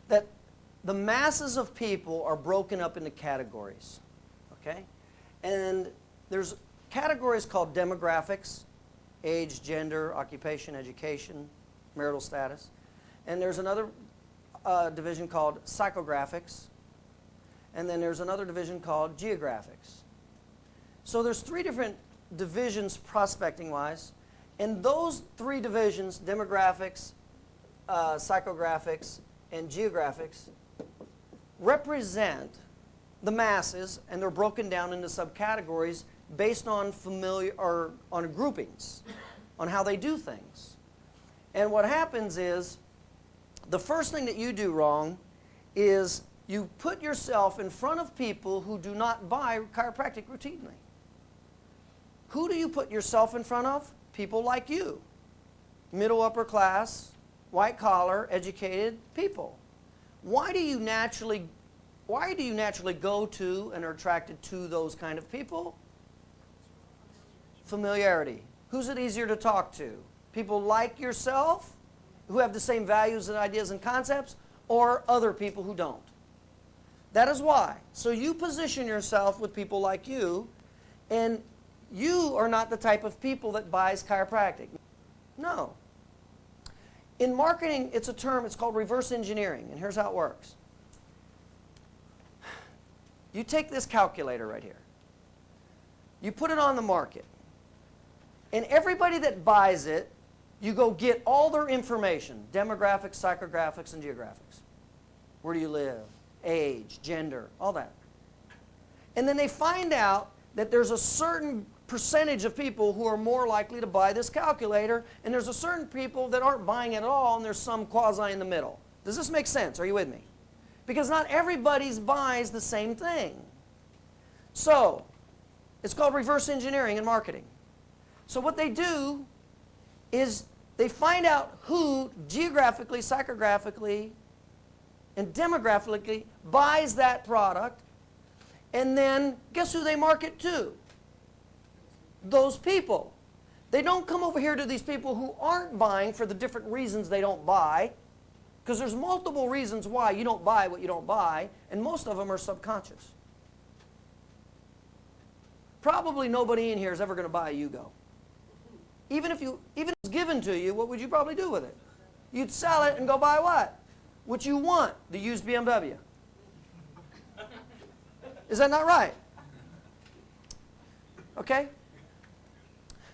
That the masses of people are broken up into categories. Okay? And there's categories called demographics, age, gender, occupation, education, marital status. And there's another division called psychographics. And then there's another division called geographics. So there's 3 different divisions prospecting-wise. And those 3 divisions, demographics, psychographics, and geographics, represent the masses, and they're broken down into subcategories based on familiar or on groupings, on how they do things. And what happens is, the first thing that you do wrong is you put yourself in front of people who do not buy chiropractic routinely. Who do you put yourself in front of? People like you. Middle, upper class, white collar, educated people. Why do you naturally go to and are attracted to those kind of people? Familiarity. Who's it easier to talk to? People like yourself, who have the same values and ideas and concepts, or other people who don't? That is why. So you position yourself with people like you, and you are not the type of people that buys chiropractic. No. In marketing, it's a term, it's called reverse engineering, and here's how it works. You take this calculator right here. You put it on the market. And everybody that buys it, you go get all their information, demographics, psychographics, and geographics. Where do you live? Age, gender, all that. And then they find out that there's a certain percentage of people who are more likely to buy this calculator, and there's a certain people that aren't buying it at all, and there's some quasi in the middle. Does this make sense? Are you with me? Because not everybody buys the same thing. So, it's called reverse engineering in marketing. So what they do is they find out who geographically, psychographically, and demographically buys that product, and then guess who they market to? Those people. They don't come over here to these people who aren't buying for the different reasons they don't buy, because there's multiple reasons why you don't buy what you don't buy, and most of them are subconscious. Probably nobody in here is ever going to buy a Yugo. Even if it was given to you, what would you probably do with it? You'd sell it and go buy what? What you want, the used BMW. Is that not right? Okay?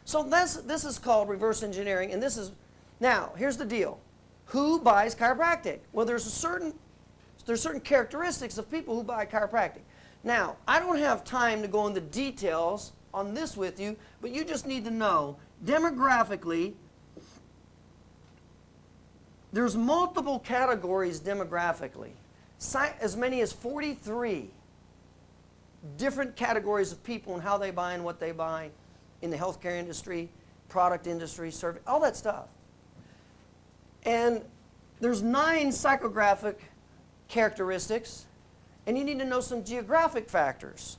So this is called reverse engineering, and this is, now, here's the deal. Who buys chiropractic? Well, there's certain characteristics of people who buy chiropractic. Now, I don't have time to go into details on this with you, but you just need to know, demographically, there's multiple categories demographically. As many as 43 different categories of people and how they buy and what they buy in the healthcare industry, product industry, service, all that stuff. And there's 9 psychographic characteristics, and you need to know some geographic factors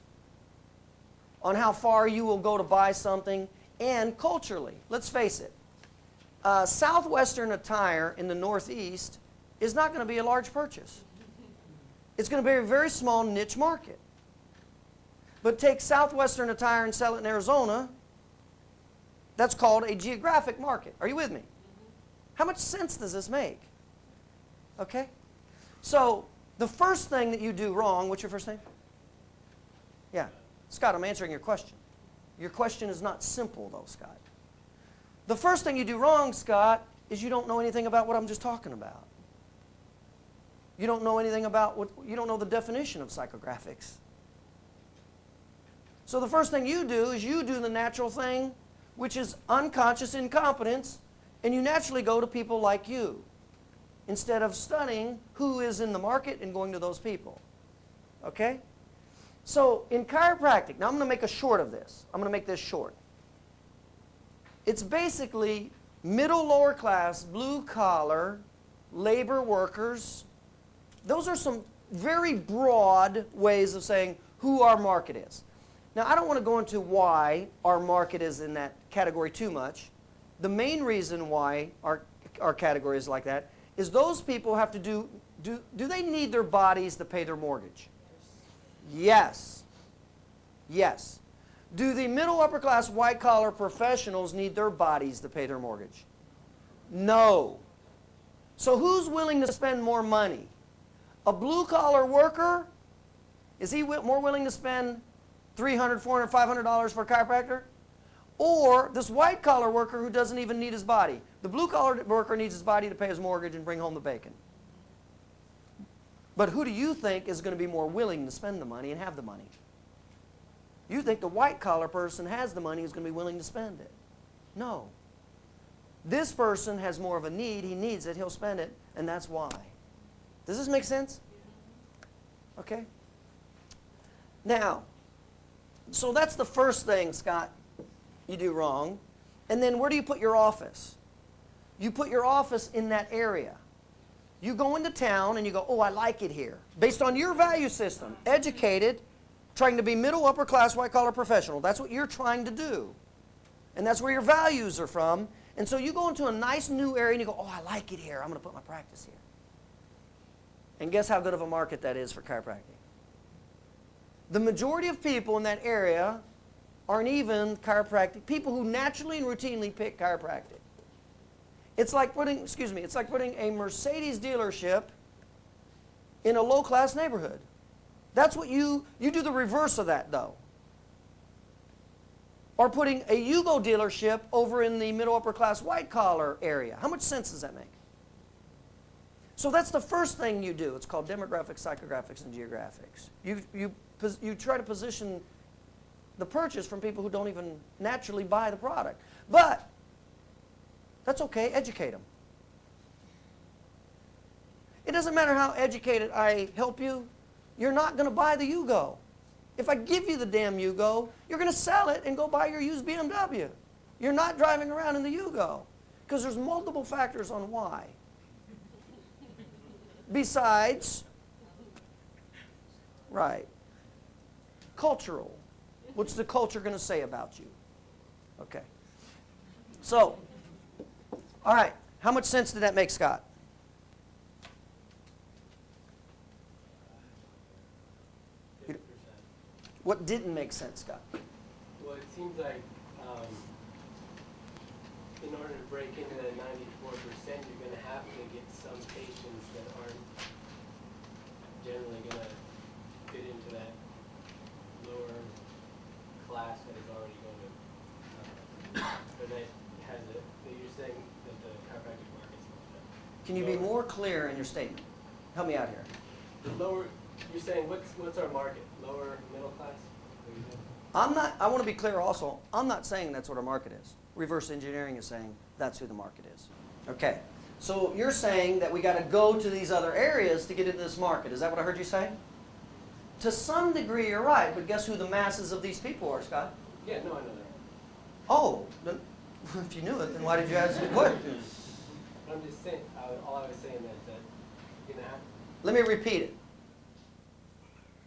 on how far you will go to buy something, and culturally. Let's face it, Southwestern attire in the Northeast is not going to be a large purchase. It's going to be a very small niche market. But take Southwestern attire and sell it in Arizona, that's called a geographic market. Are you with me? How much sense does this make? Okay? So, the first thing that you do wrong, what's your first name? Yeah. Scott, I'm answering your question. Your question is not simple, though, Scott. The first thing you do wrong, Scott, is you don't know anything about what I'm just talking about. You don't know anything about you don't know the definition of psychographics. So the first thing you do is you do the natural thing, which is unconscious incompetence, and you naturally go to people like you, instead of studying who is in the market and going to those people. Okay? So in chiropractic, now I'm going to make a short of this. I'm going to make this short. It's basically middle lower class, blue collar, labor workers. Those are some very broad ways of saying who our market is. Now, I don't want to go into why our market is in that category too much. The main reason why our category is like that is those people have to do they need their bodies to pay their mortgage? Yes. Yes. Do the middle upper class white collar professionals need their bodies to pay their mortgage? No. So who's willing to spend more money? A blue collar worker, is he more willing to spend $300, $400, $500 for a chiropractor? Or this white collar worker who doesn't even need his body? The blue collar worker needs his body to pay his mortgage and bring home the bacon. But who do you think is going to be more willing to spend the money and have the money? You think the white collar person has the money, is going to be willing to spend it. No. This person has more of a need, he needs it, he'll spend it, and that's why. Does this make sense? Okay? Now, so that's the first thing, Scott, you do wrong. And then where do you put your office? You put your office in that area. You go into town and you go, oh, I like it here. Based on your value system, educated, trying to be middle, upper class, white collar professional. That's what you're trying to do. And that's where your values are from. And so you go into a nice new area and you go, oh, I like it here. I'm going to put my practice here. And guess how good of a market that is for chiropractic? The majority of people in that area aren't even chiropractic, people who naturally and routinely pick chiropractic. It's like putting a Mercedes dealership in a low-class neighborhood. That's what you do the reverse of that, though. Or putting a Yugo dealership over in the middle upper class white collar area. How much sense does that make? So that's the first thing you do. It's called demographics, psychographics, and geographics. You try to position the purchase from people who don't even naturally buy the product. But that's okay, educate them. It doesn't matter how educated I help you, you're not going to buy the Yugo. If I give you the damn Yugo, you're going to sell it and go buy your used BMW. You're not driving around in the Yugo because there's multiple factors on why. Besides, right, cultural. What's the culture going to say about you? Okay. So, all right, how much sense did that make, Scott? What didn't make sense, Scott? Well, it seems like in order to break into that 94%, you're going to have to get some patients that aren't generally going to fit into that lower class that is already going to, or that has a, that you're saying that the chiropractic market's not that. Can you be more clear in your statement? Help me out here. The lower, you're saying what's our market? Lower middle class? What do you think? I want to be clear also, I'm not saying that's what our market is. Reverse engineering is saying that's who the market is. Okay, so you're saying that we got to go to these other areas to get into this market. Is that what I heard you say? To some degree, you're right, but guess who the masses of these people are, Scott? Yeah, no, I know that. Oh, then, if you knew it, then why did you ask the question? But I'm just saying, all I was saying is that you're going to have, Let me repeat it.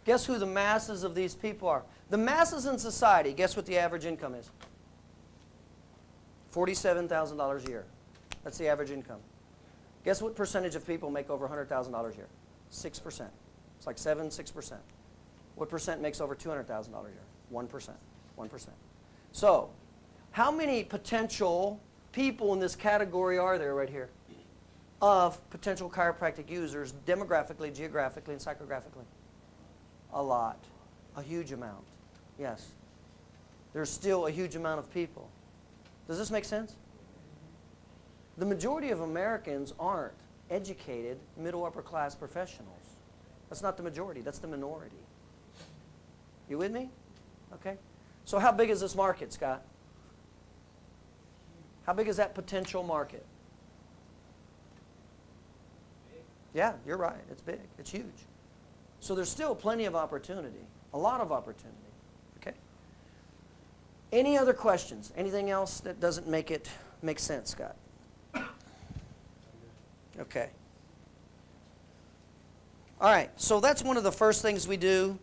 Guess who the masses of these people are? The masses in society, guess what the average income is? $47,000 a year. That's the average income. Guess what percentage of people make over $100,000 a year? 6%. It's like 6%. What percent makes over $200,000 a year? 1%. 1%. So, how many potential people in this category are there right here of potential chiropractic users demographically, geographically, and psychographically? A lot. A huge amount. Yes. There's still a huge amount of people. Does this make sense? The majority of Americans aren't educated middle upper class professionals. That's not the majority, that's the minority. You with me? Okay. So how big is this market, Scott? How big is that potential market? Yeah, you're right. It's big. It's huge. So there's still plenty of opportunity, a lot of opportunity. Okay? Any other questions? Anything else that doesn't make sense, Scott? Okay. All right, so that's one of the first things we do.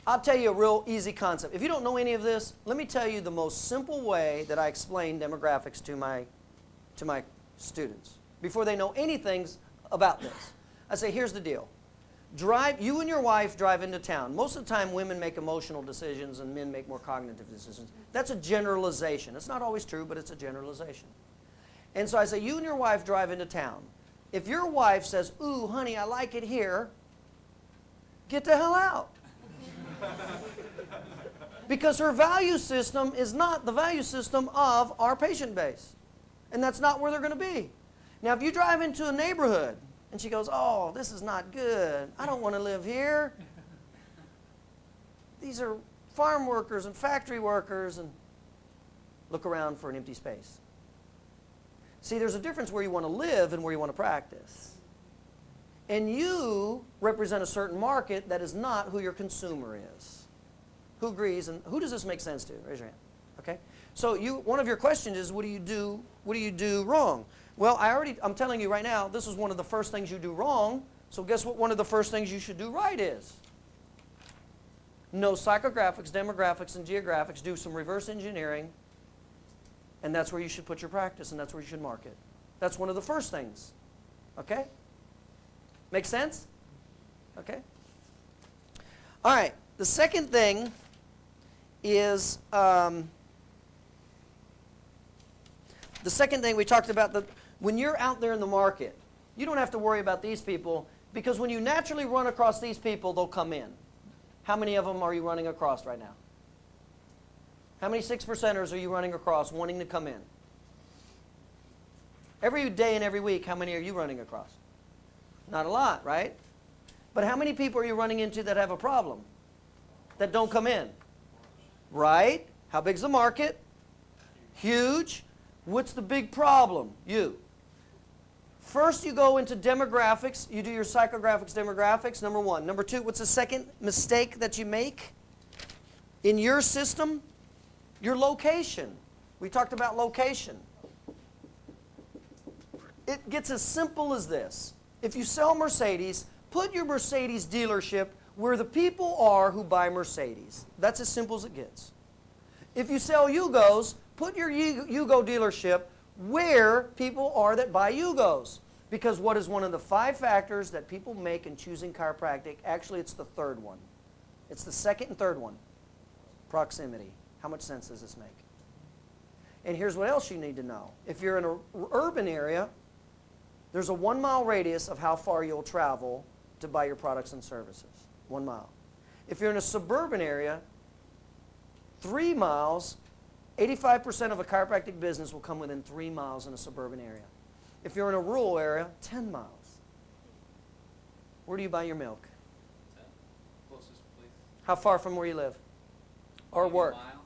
I'll tell you a real easy concept. If you don't know any of this, let me tell you the most simple way that I explain demographics to my students before they know anything about this. I say, here's the deal. You and your wife drive into town. Most of the time, women make emotional decisions and men make more cognitive decisions. That's a generalization. It's not always true, but it's a generalization. And so I say, you and your wife drive into town. If your wife says, ooh, honey, I like it here, get the hell out. Because her value system is not the value system of our patient base. And that's not where they're going to be. Now, if you drive into a neighborhood and she goes, oh, this is not good. I don't want to live here. These are farm workers and factory workers. And look around for an empty space. See, there's a difference where you want to live and where you want to practice. And you represent a certain market that is not who your consumer is. Who agrees? And who does this make sense to? Raise your hand. Okay? So one of your questions is, what do you do wrong? Well, I'm telling you right now, this is one of the first things you do wrong. So guess what one of the first things you should do right is? Know psychographics, demographics, and geographics. Do some reverse engineering. And that's where you should put your practice, and that's where you should market. That's one of the first things. Okay? Make sense? Okay? All right. The second thing is, the second thing we talked about, when you're out there in the market, you don't have to worry about these people, because when you naturally run across these people, they'll come in. How many of them are you running across right now? How many 6%ers are you running across wanting to come in? Every day and every week, how many are you running across? Not a lot, right? But how many people are you running into that have a problem? That don't come in? Right? How big's the market? Huge. What's the big problem? You. First, you go into demographics. You do your psychographics, demographics, number one. Number two, what's the second mistake that you make in your system? Your location. We talked about location. It gets as simple as this. If you sell Mercedes, put your Mercedes dealership where the people are who buy Mercedes. That's as simple as it gets. If you sell Yugos, put your Yugo dealership where people are that buy Yugos. Because what is one of the 5 factors that people make in choosing chiropractic? Actually, it's the third one. It's the second and third one. Proximity. How much sense does this make? And here's what else you need to know. If you're in an urban area, there's a 1 mile radius of how far you'll travel to buy your products and services. 1 mile. If you're in a suburban area, 3 miles, 85% of a chiropractic business will come within 3 miles in a suburban area. If you're in a rural area, 10 miles. Where do you buy your milk? Closest place. How far from where you live? Or Maybe a work? mile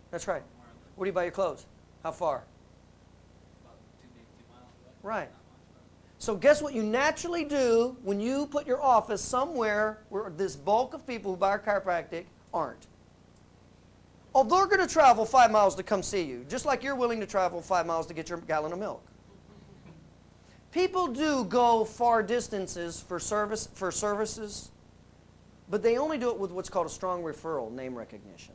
That's right. from where I live. Where do you buy your clothes? How far? About maybe 2 miles away. Right. Not much, So guess what you naturally do when you put your office somewhere where this bulk of people who buy chiropractic aren't? Oh, they're going to travel 5 miles to come see you, just like you're willing to travel 5 miles to get your gallon of milk. People do go far distances for services, but they only do it with what's called a strong referral, name recognition.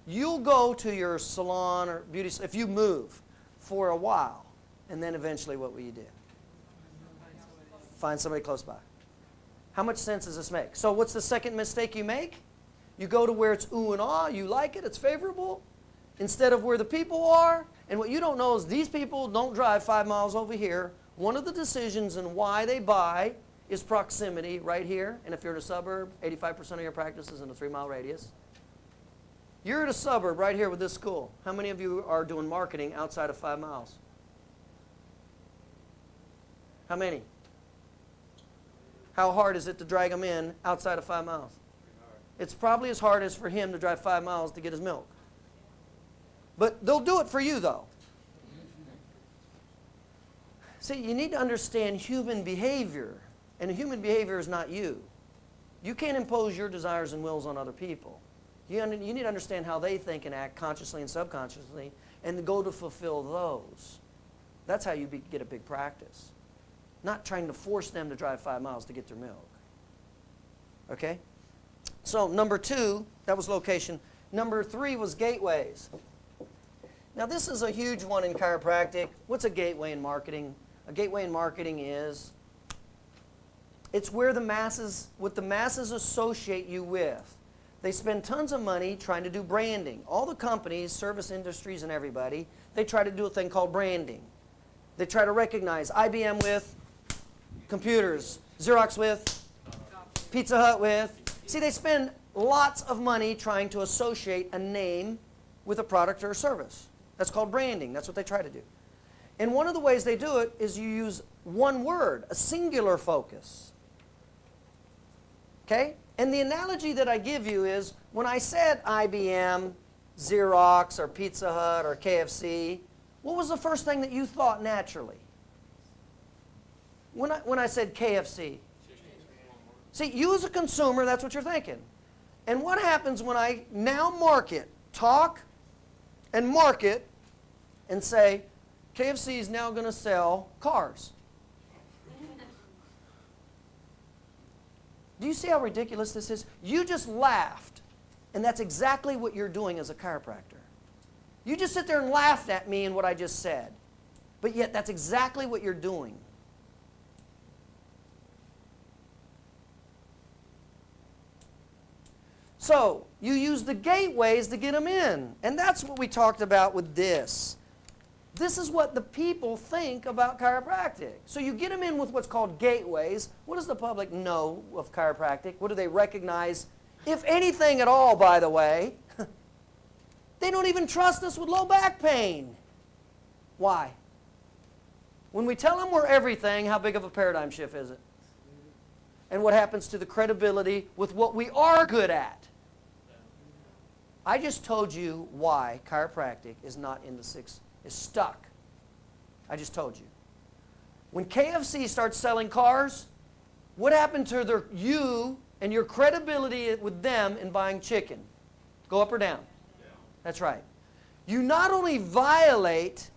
You'll go to your salon or beauty if you move for a while, and then eventually what will you do? Find somebody close by. How much sense does this make? So what's the second mistake you make? You go to where it's ooh and ah, you like it, it's favorable, instead of where the people are. And what you don't know is these people don't drive 5 miles over here. One of the decisions and why they buy is proximity right here. And if you're in a suburb, 85% of your practice is in a 3 mile radius. You're in a suburb right here with this school. How many of you are doing marketing outside of 5 miles? How many? How hard is it to drag them in outside of 5 miles? It's probably as hard as for him to drive 5 miles to get his milk. But they'll do it for you, though. See, you need to understand human behavior. And human behavior is not you. You can't impose your desires and wills on other people. You need to understand how they think and act consciously and subconsciously and go to fulfill those. That's how you get a big practice. Not trying to force them to drive 5 miles to get their milk. Okay? So number 2, that was location. Number 3 was gateways. Now this is a huge one in chiropractic. What's a gateway in marketing? A gateway in marketing is, it's where what the masses associate you with. They spend tons of money trying to do branding. All the companies, service industries and everybody, they try to do a thing called branding. They try to recognize IBM with computers, Xerox with, Pizza Hut with. See, they spend lots of money trying to associate a name with a product or a service. That's called branding. That's what they try to do. And one of the ways they do it is you use one word, a singular focus. Okay? And the analogy that I give you is when I said IBM, Xerox, or Pizza Hut, or KFC, what was the first thing that you thought naturally? When I said KFC? See, you as a consumer, that's what you're thinking. And what happens when I now talk and market and say, KFC is now going to sell cars? Do you see how ridiculous this is? You just laughed, and that's exactly what you're doing as a chiropractor. You just sit there and laughed at me and what I just said, but yet that's exactly what you're doing. So, you use the gateways to get them in. And that's what we talked about with this. This is what the people think about chiropractic. So you get them in with what's called gateways. What does the public know of chiropractic? What do they recognize? If anything at all, by the way, they don't even trust us with low back pain. Why? When we tell them we're everything, how big of a paradigm shift is it? And what happens to the credibility with what we are good at? I just told you why chiropractic is not in the is stuck. I just told you. When KFC starts selling cars, what happened to you and your credibility with them in buying chicken? Go up or down? Yeah. That's right. You not only violate,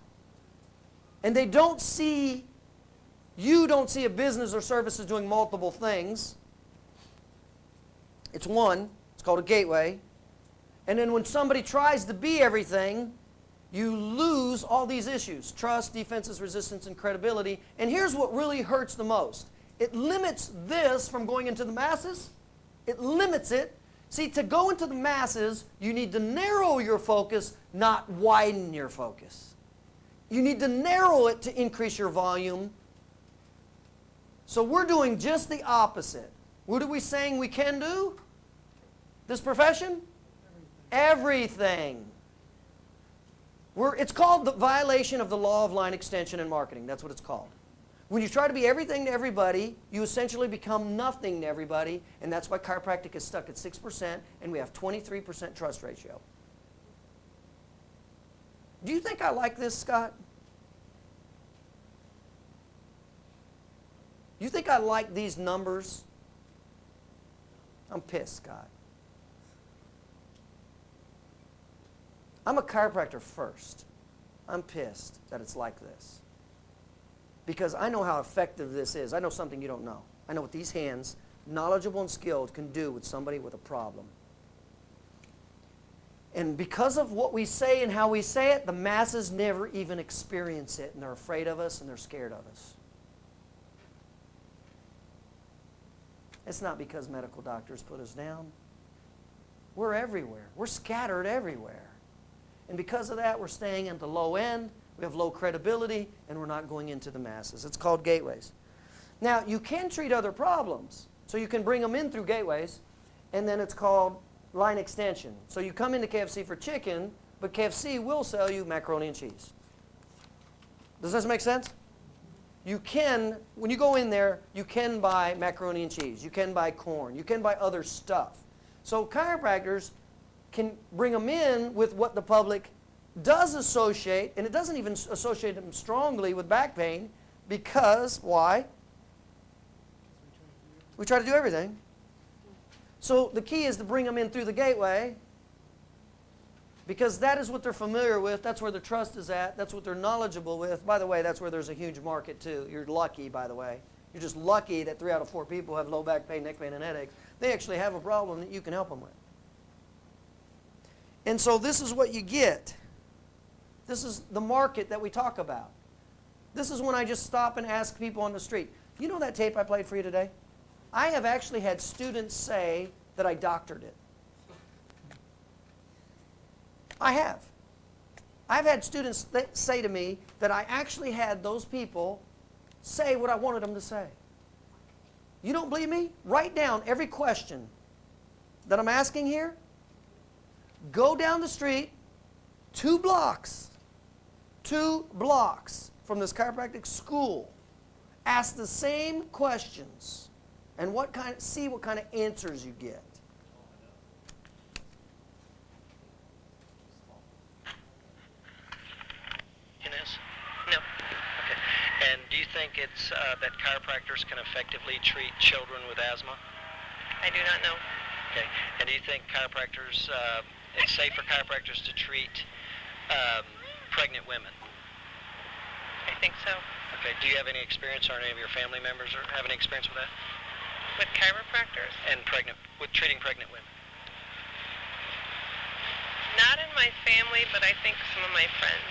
and you don't see a business or service as doing multiple things. It's one. It's called a gateway. And then when somebody tries to be everything, you lose all these issues: trust, defenses, resistance, and credibility. And here's what really hurts the most. It limits this from going into the masses. It limits it See, to go into the masses, you need to narrow your focus, not widen your focus. You need to narrow it to increase your volume. So we're doing just the opposite. What are we saying we can do? This profession? Everything. It's called the violation of the law of line extension in marketing. That's what it's called. When you try to be everything to everybody, you essentially become nothing to everybody, and that's why chiropractic is stuck at 6%, and we have 23% trust ratio. Do you think I like this, Scott? You think I like these numbers? I'm pissed, Scott. I'm a chiropractor first. I'm pissed that it's like this. Because I know how effective this is. I know something you don't know. I know what these hands, knowledgeable and skilled, can do with somebody with a problem. And because of what we say and how we say it, the masses never even experience it. And they're afraid of us and they're scared of us. It's not because medical doctors put us down. We're everywhere. We're scattered everywhere. And because of that, we're staying at the low end. We have low credibility, and we're not going into the masses. It's called gateways. Now, you can treat other problems. So you can bring them in through gateways, and then it's called line extension. So you come into KFC for chicken, but KFC will sell you macaroni and cheese. Does this make sense? You can, when you go in there, you can buy macaroni and cheese. You can buy corn. You can buy other stuff. So chiropractors can bring them in with what the public does associate, and it doesn't even associate them strongly with back pain, because, why? We try to do everything. So the key is to bring them in through the gateway, because that is what they're familiar with, that's where their trust is at, that's what they're knowledgeable with. By the way, that's where there's a huge market too. You're lucky, by the way. You're just lucky that 3 out of 4 people have low back pain, neck pain, and headaches. They actually have a problem that you can help them with. And so this is what you get. This is the market that we talk about. This is when I just stop and ask people on the street, you know that tape I played for you today? I have actually had students say that I doctored it. I have. I've had students say to me that I actually had those people say what I wanted them to say. You don't believe me? Write down every question that I'm asking here. Go down the street 2 blocks from this chiropractic school. Ask the same questions and see what kind of answers you get. Inez? No. Okay. And do you think it's that chiropractors can effectively treat children with asthma? I do not know. Okay. And do you think chiropractors, it's safe for chiropractors to treat pregnant women? I think so. Okay. Do you have any experience, or any of your family members have any experience with that? With chiropractors? And with treating pregnant women? Not in my family, but I think some of my friends.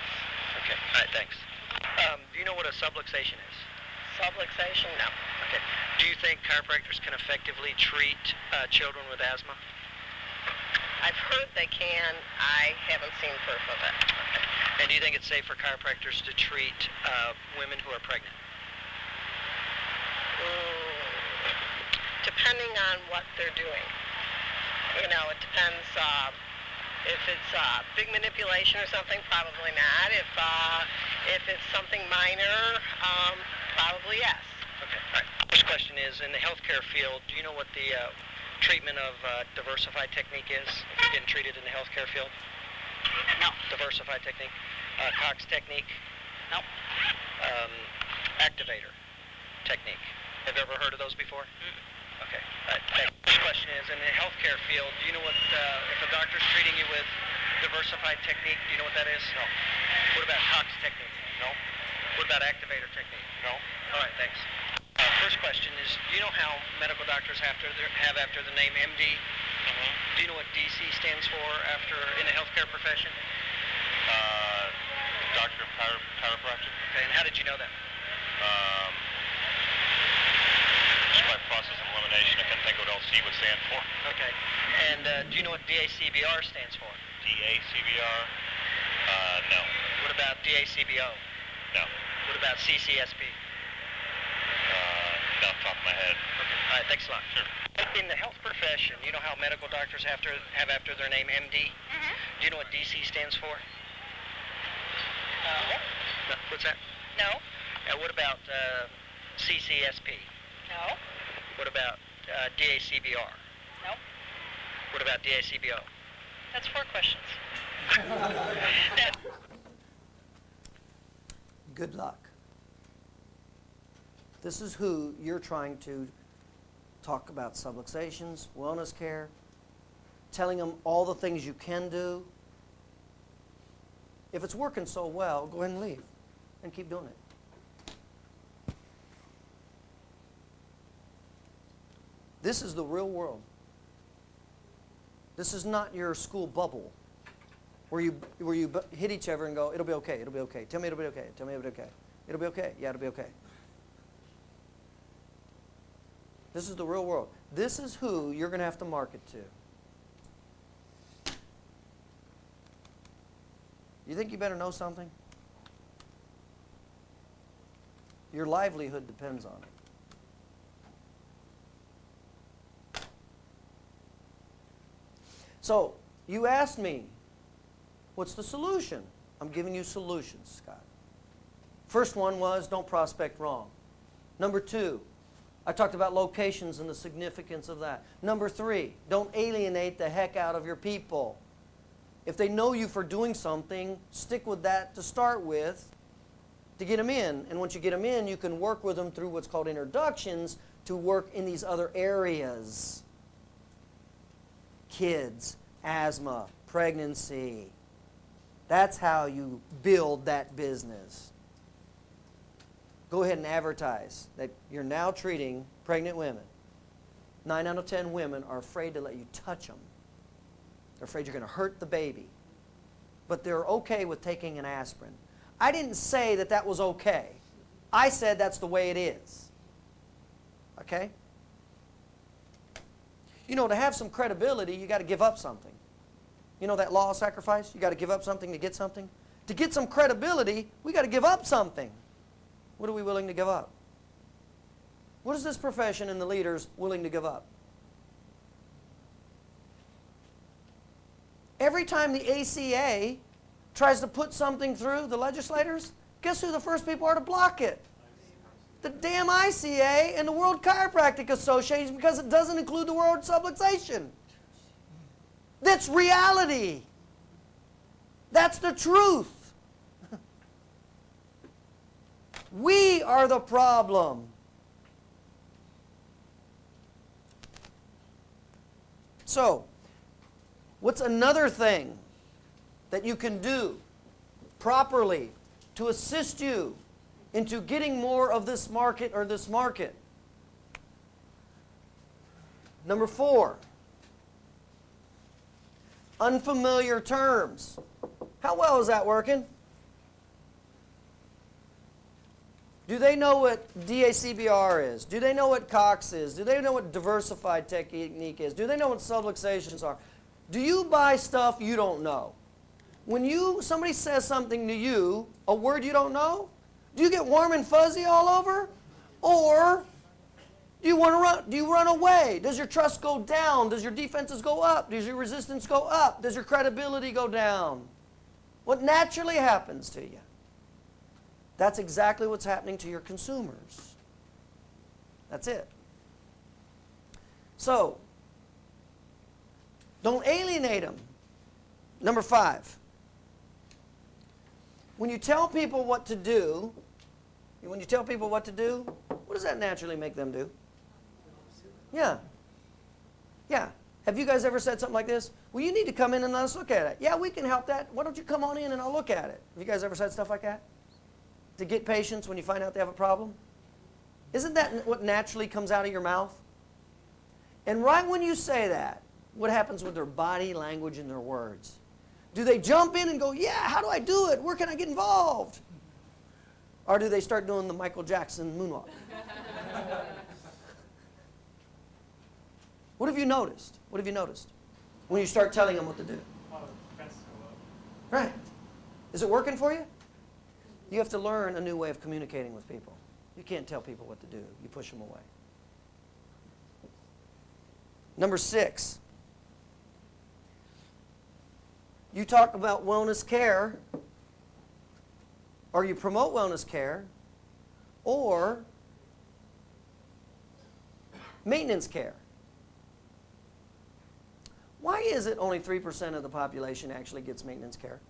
Okay. All right. Thanks. Do you know what a subluxation is? Subluxation? No. Okay. Do you think chiropractors can effectively treat children with asthma? I've heard they can. I haven't seen proof of it. Okay. And do you think it's safe for chiropractors to treat women who are pregnant? Depending on what they're doing. You know, it depends. If it's big manipulation or something, probably not. If it's something minor, probably yes. Okay. All right. First question is, in the healthcare field, do you know what the treatment of diversified technique is? If you're getting treated in the healthcare field? No. Diversified technique? Cox technique? No. Activator technique. Have you ever heard of those before? Okay. All right. Thanks. First question is, in the healthcare field, do you know what, if a doctor's treating you with diversified technique, do you know what that is? No. What about Cox technique? No. What about activator technique? No. All right, thanks. First question is, do you know how medical doctors have after the name MD? Do you know what DC stands for in the healthcare profession? Doctor of Chiropractic. Okay, and how did you know that? Just by process of elimination, I can think think what LC would stand for. Okay. And do you know what DACBR stands for? DACBR? No. What about DACBO? No. What about CCSP? Not off the top of my head. Okay. All right, thanks a lot. Sure. In the health profession, you know how medical doctors have after their name MD? Mm-hmm. Do you know what DC stands for? No. No. What's that? No. What about CCSP? No. What about DACBR? No. What about DACBO? That's 4 questions. Good luck. This is who you're trying to talk about subluxations, wellness care, telling them all the things you can do. If it's working so well, go ahead and leave and keep doing it. This is the real world. This is not your school bubble where you hit each other and go, it'll be okay, it'll be okay. Tell me it'll be okay. Tell me it'll be okay. It'll be okay. Yeah, it'll be okay. This is the real world. This is who you're going to have to market to. You think you better know something? Your livelihood depends on it. So, you asked me, what's the solution? I'm giving you solutions, Scott. First one was, don't prospect wrong. Number 2, I talked about locations and the significance of that. Number 3, don't alienate the heck out of your people. If they know you for doing something, stick with that to start with to get them in. And once you get them in, you can work with them through what's called introductions to work in these other areas. Kids, asthma, pregnancy. That's how you build that business. Go ahead and advertise that you're now treating pregnant women. 9 out of 10 women are afraid to let you touch them. They're afraid you're going to hurt the baby. But they're okay with taking an aspirin. I didn't say that that was okay. I said that's the way it is. Okay? You know, to have some credibility, you got to give up something. You know that law of sacrifice? You got to give up something to get something. To get some credibility, we got to give up something. What are we willing to give up? What is this profession and the leaders willing to give up? Every time the ACA tries to put something through, the legislators, guess who the first people are to block it? The damn ICA and the World Chiropractic Association, because it doesn't include the word subluxation. That's reality. That's the truth. We are the problem. So, what's another thing that you can do properly to assist you into getting more of this market or this market? Number 4, unfamiliar terms. How well is that working? Do they know what DACBR is? Do they know what COX is? Do they know what diversified technique is? Do they know what subluxations are? Do you buy stuff you don't know? When somebody says something to you, a word you don't know, do you get warm and fuzzy all over? Or do you run away? Does your trust go down? Does your defenses go up? Does your resistance go up? Does your credibility go down? What naturally happens to you? That's exactly what's happening to your consumers. That's it. So, don't alienate them. Number 5. When you tell people what to do, what does that naturally make them do? Yeah. Yeah. Have you guys ever said something like this? Well, you need to come in and let us look at it. Yeah, we can help that. Why don't you come on in and I'll look at it? Have you guys ever said stuff like that? To get patients when you find out they have a problem? Isn't that what naturally comes out of your mouth? And right when you say that, what happens with their body language and their words? Do they jump in and go, yeah, how do I do it? Where can I get involved? Or do they start doing the Michael Jackson moonwalk? What have you noticed? What have you noticed when you start telling them what to do? Right. Is it working for you? You have to learn a new way of communicating with people. You can't tell people what to do. You push them away. Number 6. You talk about wellness care, or you promote wellness care, or maintenance care. Why is it only 3% of the population actually gets maintenance care?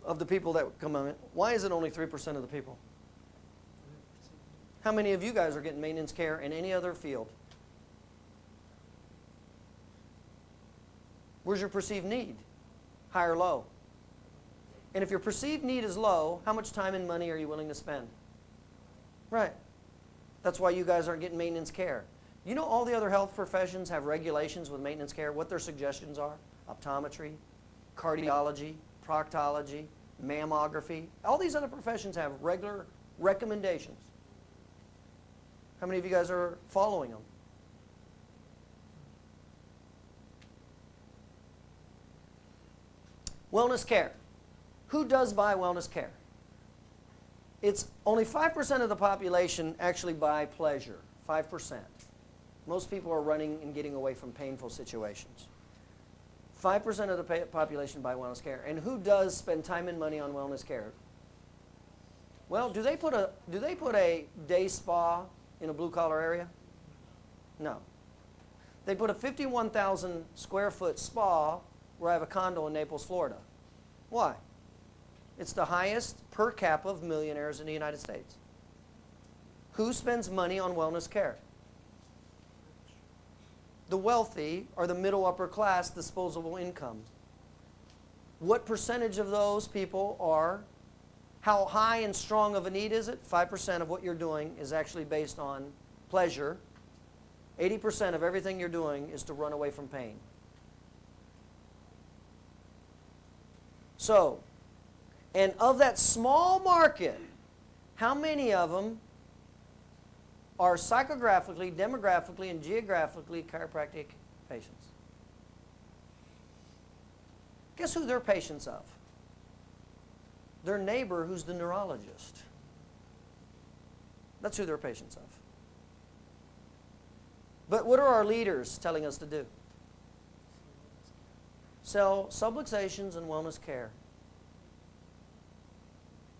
Of the people that come on it, why is it only 3% of the people? How many of you guys are getting maintenance care in any other field? Where's your perceived need? High or low? And if your perceived need is low, how much time and money are you willing to spend? Right. That's why you guys aren't getting maintenance care. You know all the other health professions have regulations with maintenance care, what their suggestions are? Optometry, cardiology, proctology, mammography. All these other professions have regular recommendations. How many of you guys are following them? Wellness care. Who does buy wellness care? It's only 5% of the population actually buy pleasure. 5%. Most people are running and getting away from painful situations. 5% of the population buy wellness care. And who does spend time and money on wellness care? Well, do they put a day spa in a blue-collar area? No. They put a 51,000 square foot spa where I have a condo in Naples, Florida. Why? It's the highest per capita of millionaires in the United States. Who spends money on wellness care? The wealthy or the middle upper class disposable income. What percentage of those people are, how high and strong of a need is it? 5% of what you're doing is actually based on pleasure. 80% of everything you're doing is to run away from pain. So, and of that small market, how many of them are psychographically, demographically, and geographically chiropractic patients? Guess who they're patients of? Their neighbor who's the neurologist. That's who they're patients of. But what are our leaders telling us to do? Sell subluxations and wellness care.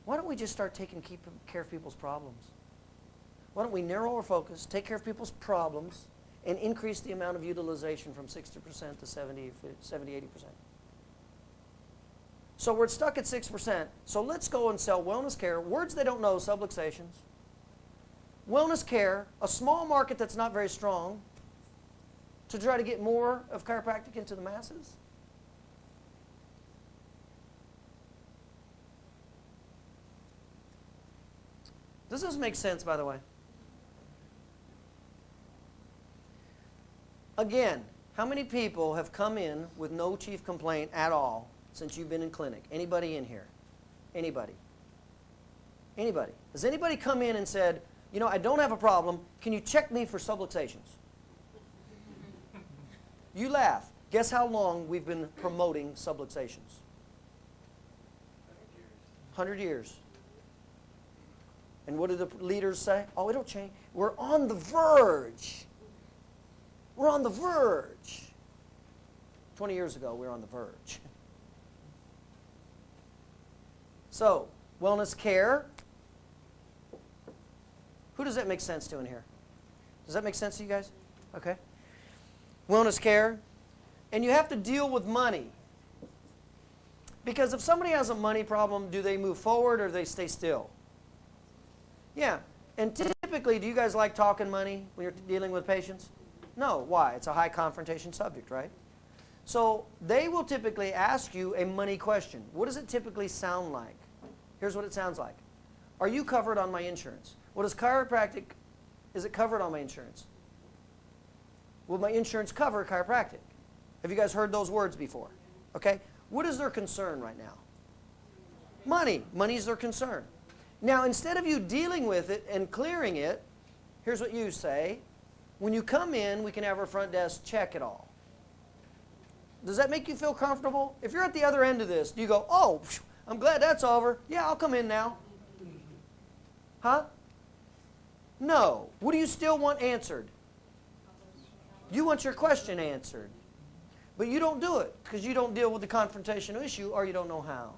Why don't we just start taking care of people's problems? Why don't we narrow our focus, take care of people's problems, and increase the amount of utilization from 60% to 70, 80%? So we're stuck at 6%. So let's go and sell wellness care. Words they don't know, subluxations. Wellness care, a small market that's not very strong, to try to get more of chiropractic into the masses. Does this make sense, by the way? Again, how many people have come in with no chief complaint at all since you've been in clinic? Anybody in here? Anybody? Anybody? Has anybody come in and said, you know, I don't have a problem. Can you check me for subluxations? You laugh. Guess how long we've been promoting subluxations? 100 years. And what do the leaders say? Oh, it'll change. We're on the verge. We're on the verge. 20 years ago, we were on the verge. So, wellness care. Who does that make sense to in here? Does that make sense to you guys? Okay. Wellness care. And you have to deal with money. Because if somebody has a money problem, do they move forward or do they stay still? Yeah. And typically, do you guys like talking money when you're dealing with patients? No. Why? It's a high confrontation subject, right? So they will typically ask you a money question. What does it typically sound like? Here's what it sounds like. Are you covered on my insurance? What is chiropractic? Is it covered on my insurance? Will my insurance cover chiropractic? Have you guys heard those words before? Okay. What is their concern right now? Money. Money is their concern. Now, instead of you dealing with it and clearing it, here's what you say. when you come in, we can have our front desk check it all. Does that make you feel comfortable? If you're at the other end of this, do you go, oh, I'm glad that's over. Yeah, I'll come in now. Huh? No. What do you still want answered? You want your question answered. But you don't do it because you don't deal with the confrontational issue or you don't know how.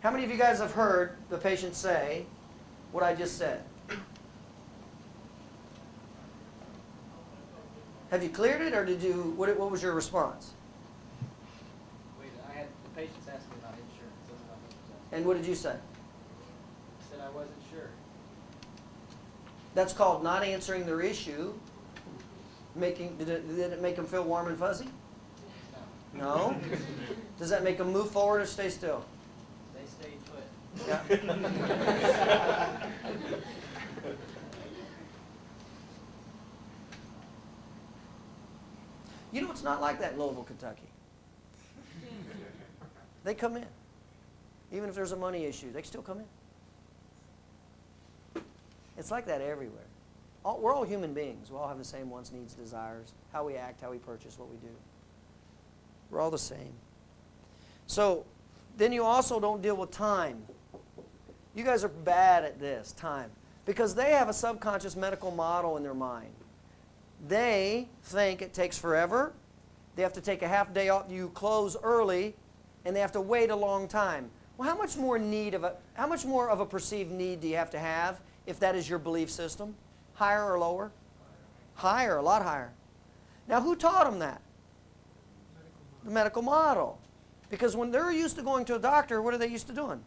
How many of you guys have heard the patient say what I just said? Have you cleared it or did you, what was your response? Wait, I had the patients asked me about insurance. That's what I was And what did you say? I said I wasn't sure. That's called not answering their issue. Did it make them feel warm and fuzzy? No. No? Does that make them move forward or stay still? They stayed put. Yeah. You know, it's not like that in Louisville, Kentucky. They come in. Even if there's a money issue, they still come in. It's like that everywhere. We're all human beings. We all have the same wants, needs, desires, how we act, how we purchase, what we do. We're all the same. So, then you also don't deal with time. You guys are bad at this, time. Because they have a subconscious medical model in their mind. They think it takes forever. They have to take a half day off. You close early, and they have to wait a long time. Well, how much more of a perceived need do you have to have if that is your belief system? Higher or lower? Higher, a lot higher. Now, who taught them that? The medical model. Because when they're used to going to a doctor, what are they used to doing?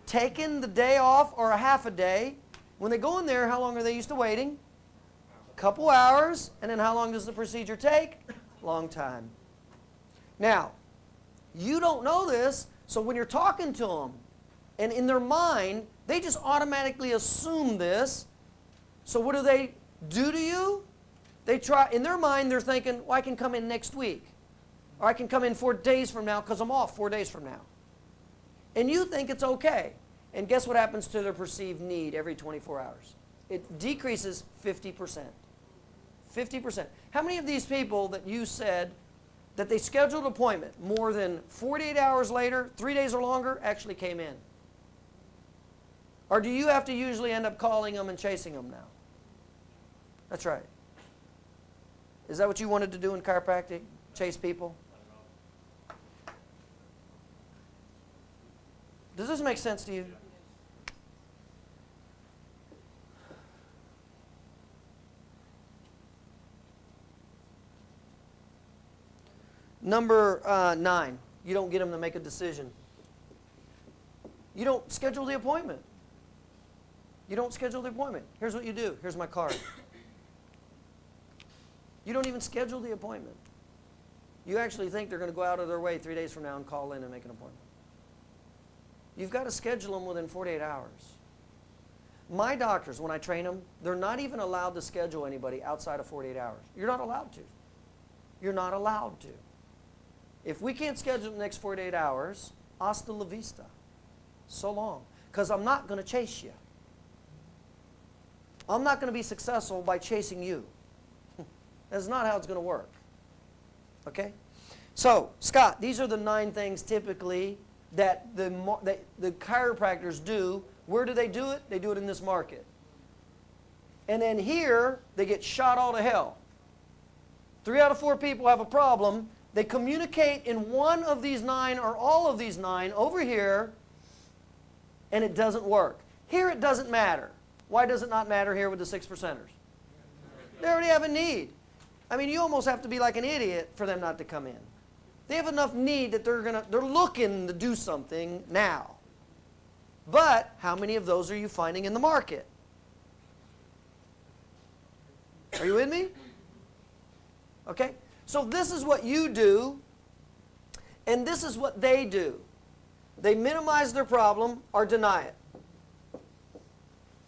Taking the day off or a half a day. When they go in there, how long are they used to waiting? A couple hours. And then how long does the procedure take? Long time. Now, you don't know this, so when you're talking to them, and in their mind, they just automatically assume this. So what do they do to you? They try, in their mind, they're thinking, well, I can come in next week. Or I can come in 4 days from now because I'm off 4 days from now. And you think it's okay. And guess what happens to their perceived need every 24 hours? It decreases 50%. 50%. How many of these people that you said that they scheduled an appointment more than 48 hours later, 3 days or longer, actually came in? Or do you have to usually end up calling them and chasing them now? That's right. Is that what you wanted to do in chiropractic? Chase people? Does this make sense to you? Number 9, you don't get them to make a decision. You don't schedule the appointment. You don't schedule the appointment. Here's what you do. Here's my card. You don't even schedule the appointment. You actually think they're going to go out of their way 3 days from now and call in and make an appointment. You've got to schedule them within 48 hours. My doctors, when I train them, they're not even allowed to schedule anybody outside of 48 hours. You're not allowed to. You're not allowed to. If we can't schedule the next 48 hours, hasta la vista. So long. Because I'm not going to chase you. I'm not going to be successful by chasing you. That's not how it's going to work. Okay? So, Scott, these are the 9 things typically that the chiropractors do. Where do they do it? They do it in this market. And then here, they get shot all to hell. 3 out of 4 people have a problem. They communicate in one of these 9 or all of these 9 over here, and it doesn't work. Here it doesn't matter. Why does it not matter here with the 6%ers? They already have a need. I mean, you almost have to be like an idiot for them not to come in. They have enough need that they're looking to do something now. But how many of those are you finding in the market? Are you with me? Okay? So this is what you do, and this is what they do. They minimize their problem or deny it.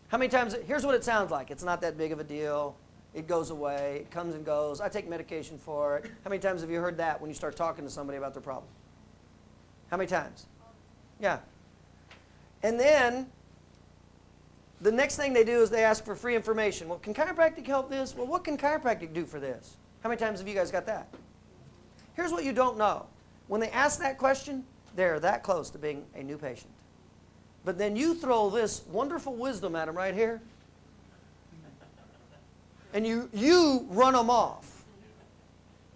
How many times, here's what it sounds like. It's not that big of a deal. It goes away. It comes and goes. I take medication for it. How many times have you heard that when you start talking to somebody about their problem? How many times? Yeah. And then the next thing they do is they ask for free information. Well, can chiropractic help this? Well, what can chiropractic do for this? How many times have you guys got that? Here's what you don't know. When they ask that question, they're that close to being a new patient. But then you throw this wonderful wisdom at them right here, and you run them off.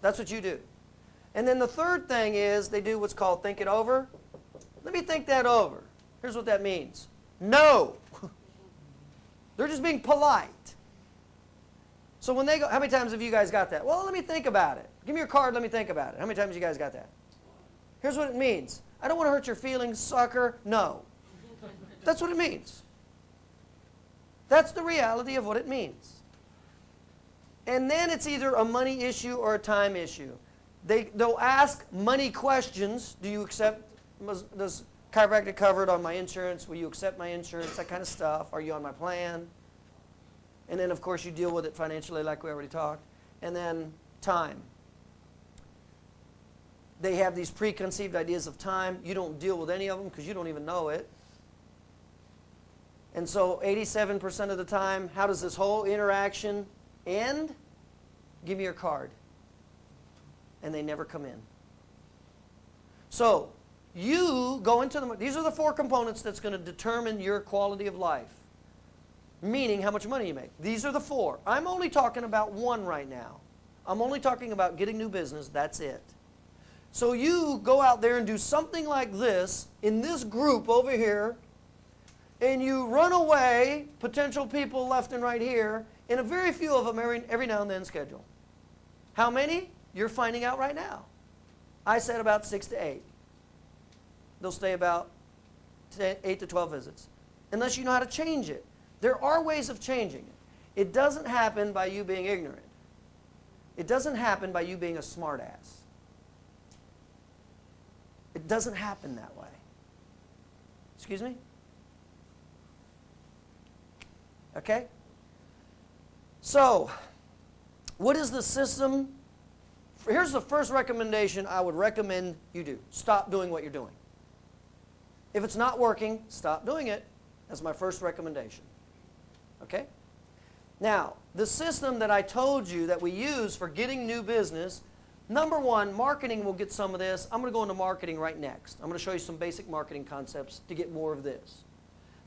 That's what you do. And then the third thing is they do what's called think it over. Let me think that over. Here's what that means. No. They're just being polite. So when they go, how many times have you guys got that? Well, let me think about it. Give me your card, let me think about it. How many times have you guys got that? Here's what it means. I don't want to hurt your feelings, sucker. No. That's what it means. That's the reality of what it means. And then it's either a money issue or a time issue. They'll ask money questions. Do you accept, does chiropractic cover it on my insurance? Will you accept my insurance? That kind of stuff. Are you on my plan? And then, of course, you deal with it financially like we already talked. And then time. They have these preconceived ideas of time. You don't deal with any of them because you don't even know it. And so 87% of the time, how does this whole interaction end? Give me your card. And they never come in. So you go into these are the 4 components that's going to determine your quality of life. Meaning how much money you make. These are the 4. I'm only talking about 1 right now. I'm only talking about getting new business. That's it. So you go out there and do something like this in this group over here, and you run away potential people left and right here, and a very few of them every now and then schedule. How many? You're finding out right now. I said about 6 to 8. They'll stay about 8 to 12 visits, unless you know how to change it. There are ways of changing it. It doesn't happen by you being ignorant. It doesn't happen by you being a smartass. It doesn't happen that way. Excuse me? Okay? So, what is the system? Here's the first recommendation I would recommend you do. Stop doing what you're doing. If it's not working, stop doing it. That's my first recommendation. Okay? Now, the system that I told you that we use for getting new business, number 1, marketing will get some of this. I'm going to go into marketing right next. I'm going to show you some basic marketing concepts to get more of this.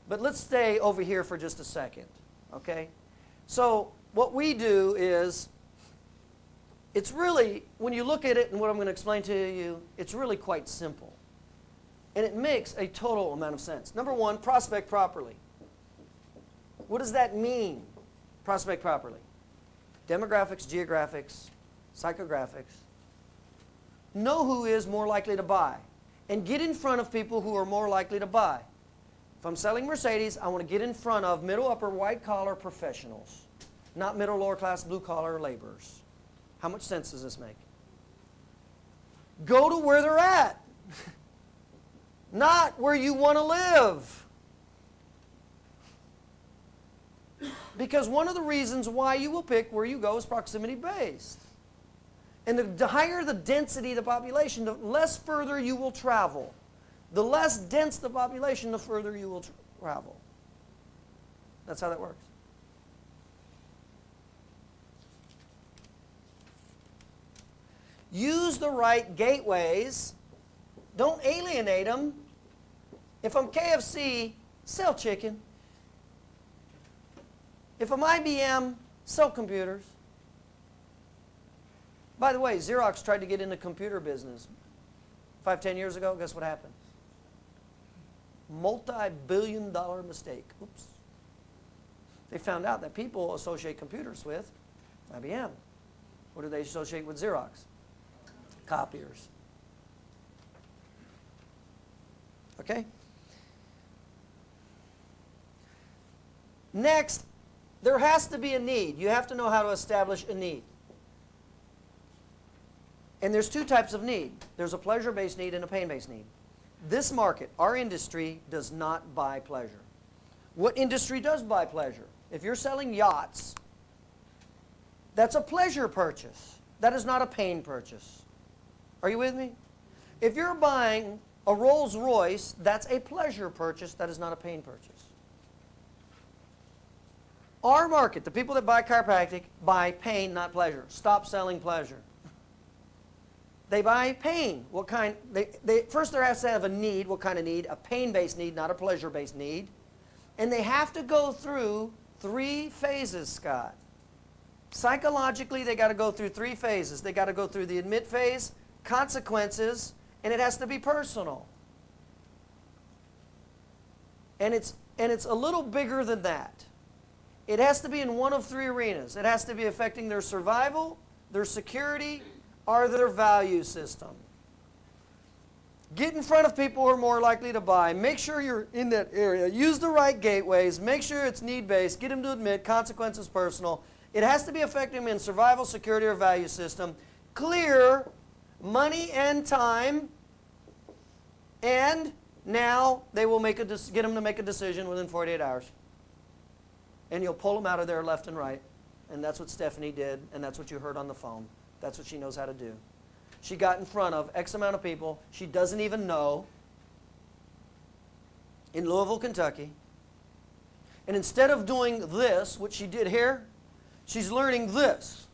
But let's stay over here for just a second. Okay? So, what we do is, it's really, when you look at it and what I'm going to explain to you, it's really quite simple. And it makes a total amount of sense. Number 1, prospect properly. What does that mean? Prospect properly. Demographics, geographics, psychographics. Know who is more likely to buy. And get in front of people who are more likely to buy. If I'm selling Mercedes, I want to get in front of middle, upper, white-collar professionals. Not middle, lower-class, blue-collar laborers. How much sense does this make? Go to where they're at. Not where you want to live. Because one of the reasons why you will pick where you go is proximity based. And the higher the density of the population, the less further you will travel. The less dense the population, the further you will travel. That's how that works. Use the right gateways. Don't alienate them. If I'm KFC, sell chicken. If I'm IBM, sell computers. By the way, Xerox tried to get into computer business 5-10 years ago. Guess what happened? Multi-billion-dollar mistake. Oops. They found out that people associate computers with IBM. What do they associate with Xerox? Copiers. Okay? Next, there has to be a need. You have to know how to establish a need. And there's 2 types of need. There's a pleasure-based need and a pain-based need. This market, our industry, does not buy pleasure. What industry does buy pleasure? If you're selling yachts, that's a pleasure purchase. That is not a pain purchase. Are you with me? If you're buying a Rolls Royce, that's a pleasure purchase. That is not a pain purchase. Our market, the people that buy chiropractic, buy pain, not pleasure. Stop selling pleasure. They buy pain. What kind? First, there has to have a need. What kind of need? A pain-based need, not a pleasure-based need. And they have to go through 3 phases, Scott. Psychologically, they got to go through 3 phases. They got to go through the admit phase, consequences, and it has to be personal. And it's a little bigger than that. It has to be in one of 3 arenas. It has to be affecting their survival, their security, or their value system. Get in front of people who are more likely to buy. Make sure you're in that area. Use the right gateways. Make sure it's need-based. Get them to admit. Consequences personal. It has to be affecting them in survival, security, or value system. Clear money and time. And now they will get them to make a decision within 48 hours. And you'll pull them out of there left and right. And that's what Stephanie did, and that's what you heard on the phone. That's what she knows how to do. She got in front of X amount of people she doesn't even know in Louisville, Kentucky. And instead of doing this, what she did here, she's learning this.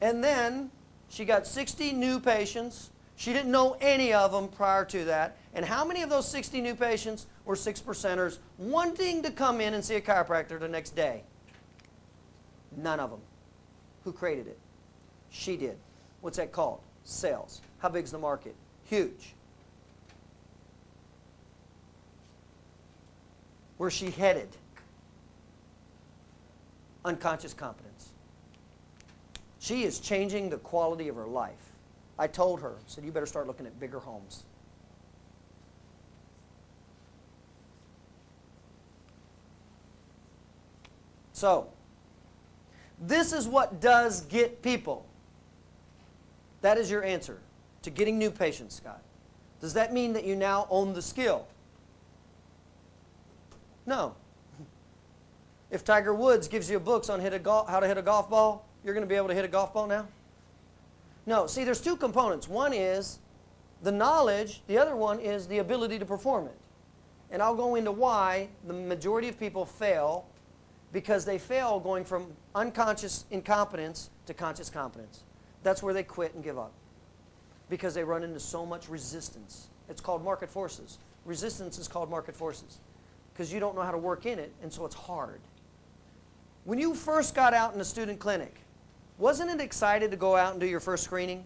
And then she got 60 new patients. She didn't know any of them prior to that. And how many of those 60 new patients were 6%ers wanting to come in and see a chiropractor the next day? None of them. Who created it? She did. What's that called? Sales. How big's the market? Huge. Where's she headed? Unconscious competence. She is changing the quality of her life. I told her, I said, you better start looking at bigger homes. So, this is what does get people. That is your answer to getting new patients, Scott. Does that mean that you now own the skill? No. If Tiger Woods gives you books on how to hit a golf ball, you're going to be able to hit a golf ball now? No. See, there's 2 components. One is the knowledge. The other one is the ability to perform it. And I'll go into why the majority of people fail, because they fail going from unconscious incompetence to conscious competence. That's where they quit and give up, because they run into so much resistance. It's called market forces. Resistance is called market forces, because you don't know how to work in it, and so it's hard. When you first got out in the student clinic, wasn't it excited to go out and do your first screening?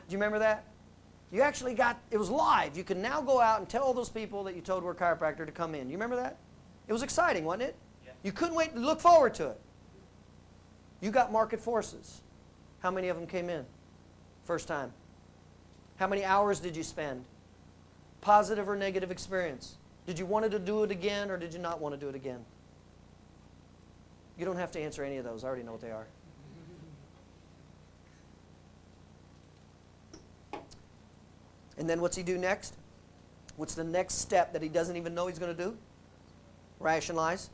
Do you remember that? You actually it was live. You could now go out and tell all those people that you told were a chiropractor to come in. You remember that? It was exciting, wasn't it? Yeah. You couldn't wait to look forward to it. You got market forces. How many of them came in first time? How many hours did you spend? Positive or negative experience? Did you want to do it again, or did you not want to do it again? You don't have to answer any of those. I already know what they are. And then what's he do next? What's the next step that he doesn't even know he's going to do? Rationalize.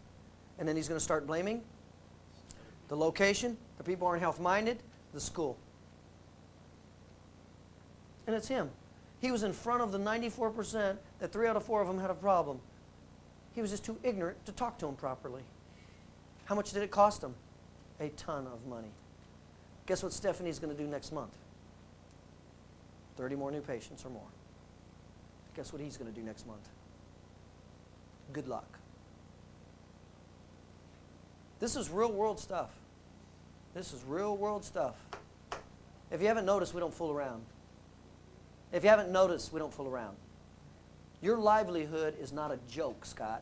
And then he's going to start blaming the location, the people aren't health-minded, the school. And it's him. He was in front of the 94% that 3 out of 4 of them had a problem. He was just too ignorant to talk to them properly. How much did it cost him? A ton of money. Guess what Stephanie's going to do next month? 30 more new patients or more. Guess what he's going to do next month? Good luck. This is real world stuff. This is real world stuff. If you haven't noticed, we don't fool around. If you haven't noticed, we don't fool around. Your livelihood is not a joke, Scott.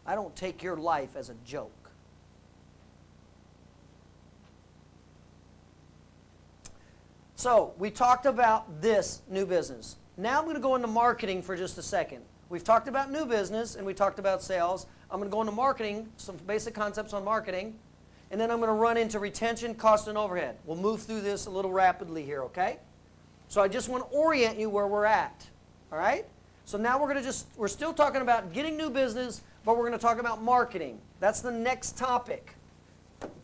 I don't take your life as a joke. So, we talked about this new business. Now I'm going to go into marketing for just a second. We've talked about new business and we talked about sales. I'm going to go into marketing, some basic concepts on marketing, and then I'm going to run into retention, cost, and overhead. We'll move through this a little rapidly here, okay? So I just want to orient you where we're at, all right? So now we're still talking about getting new business, but we're going to talk about marketing. That's the next topic.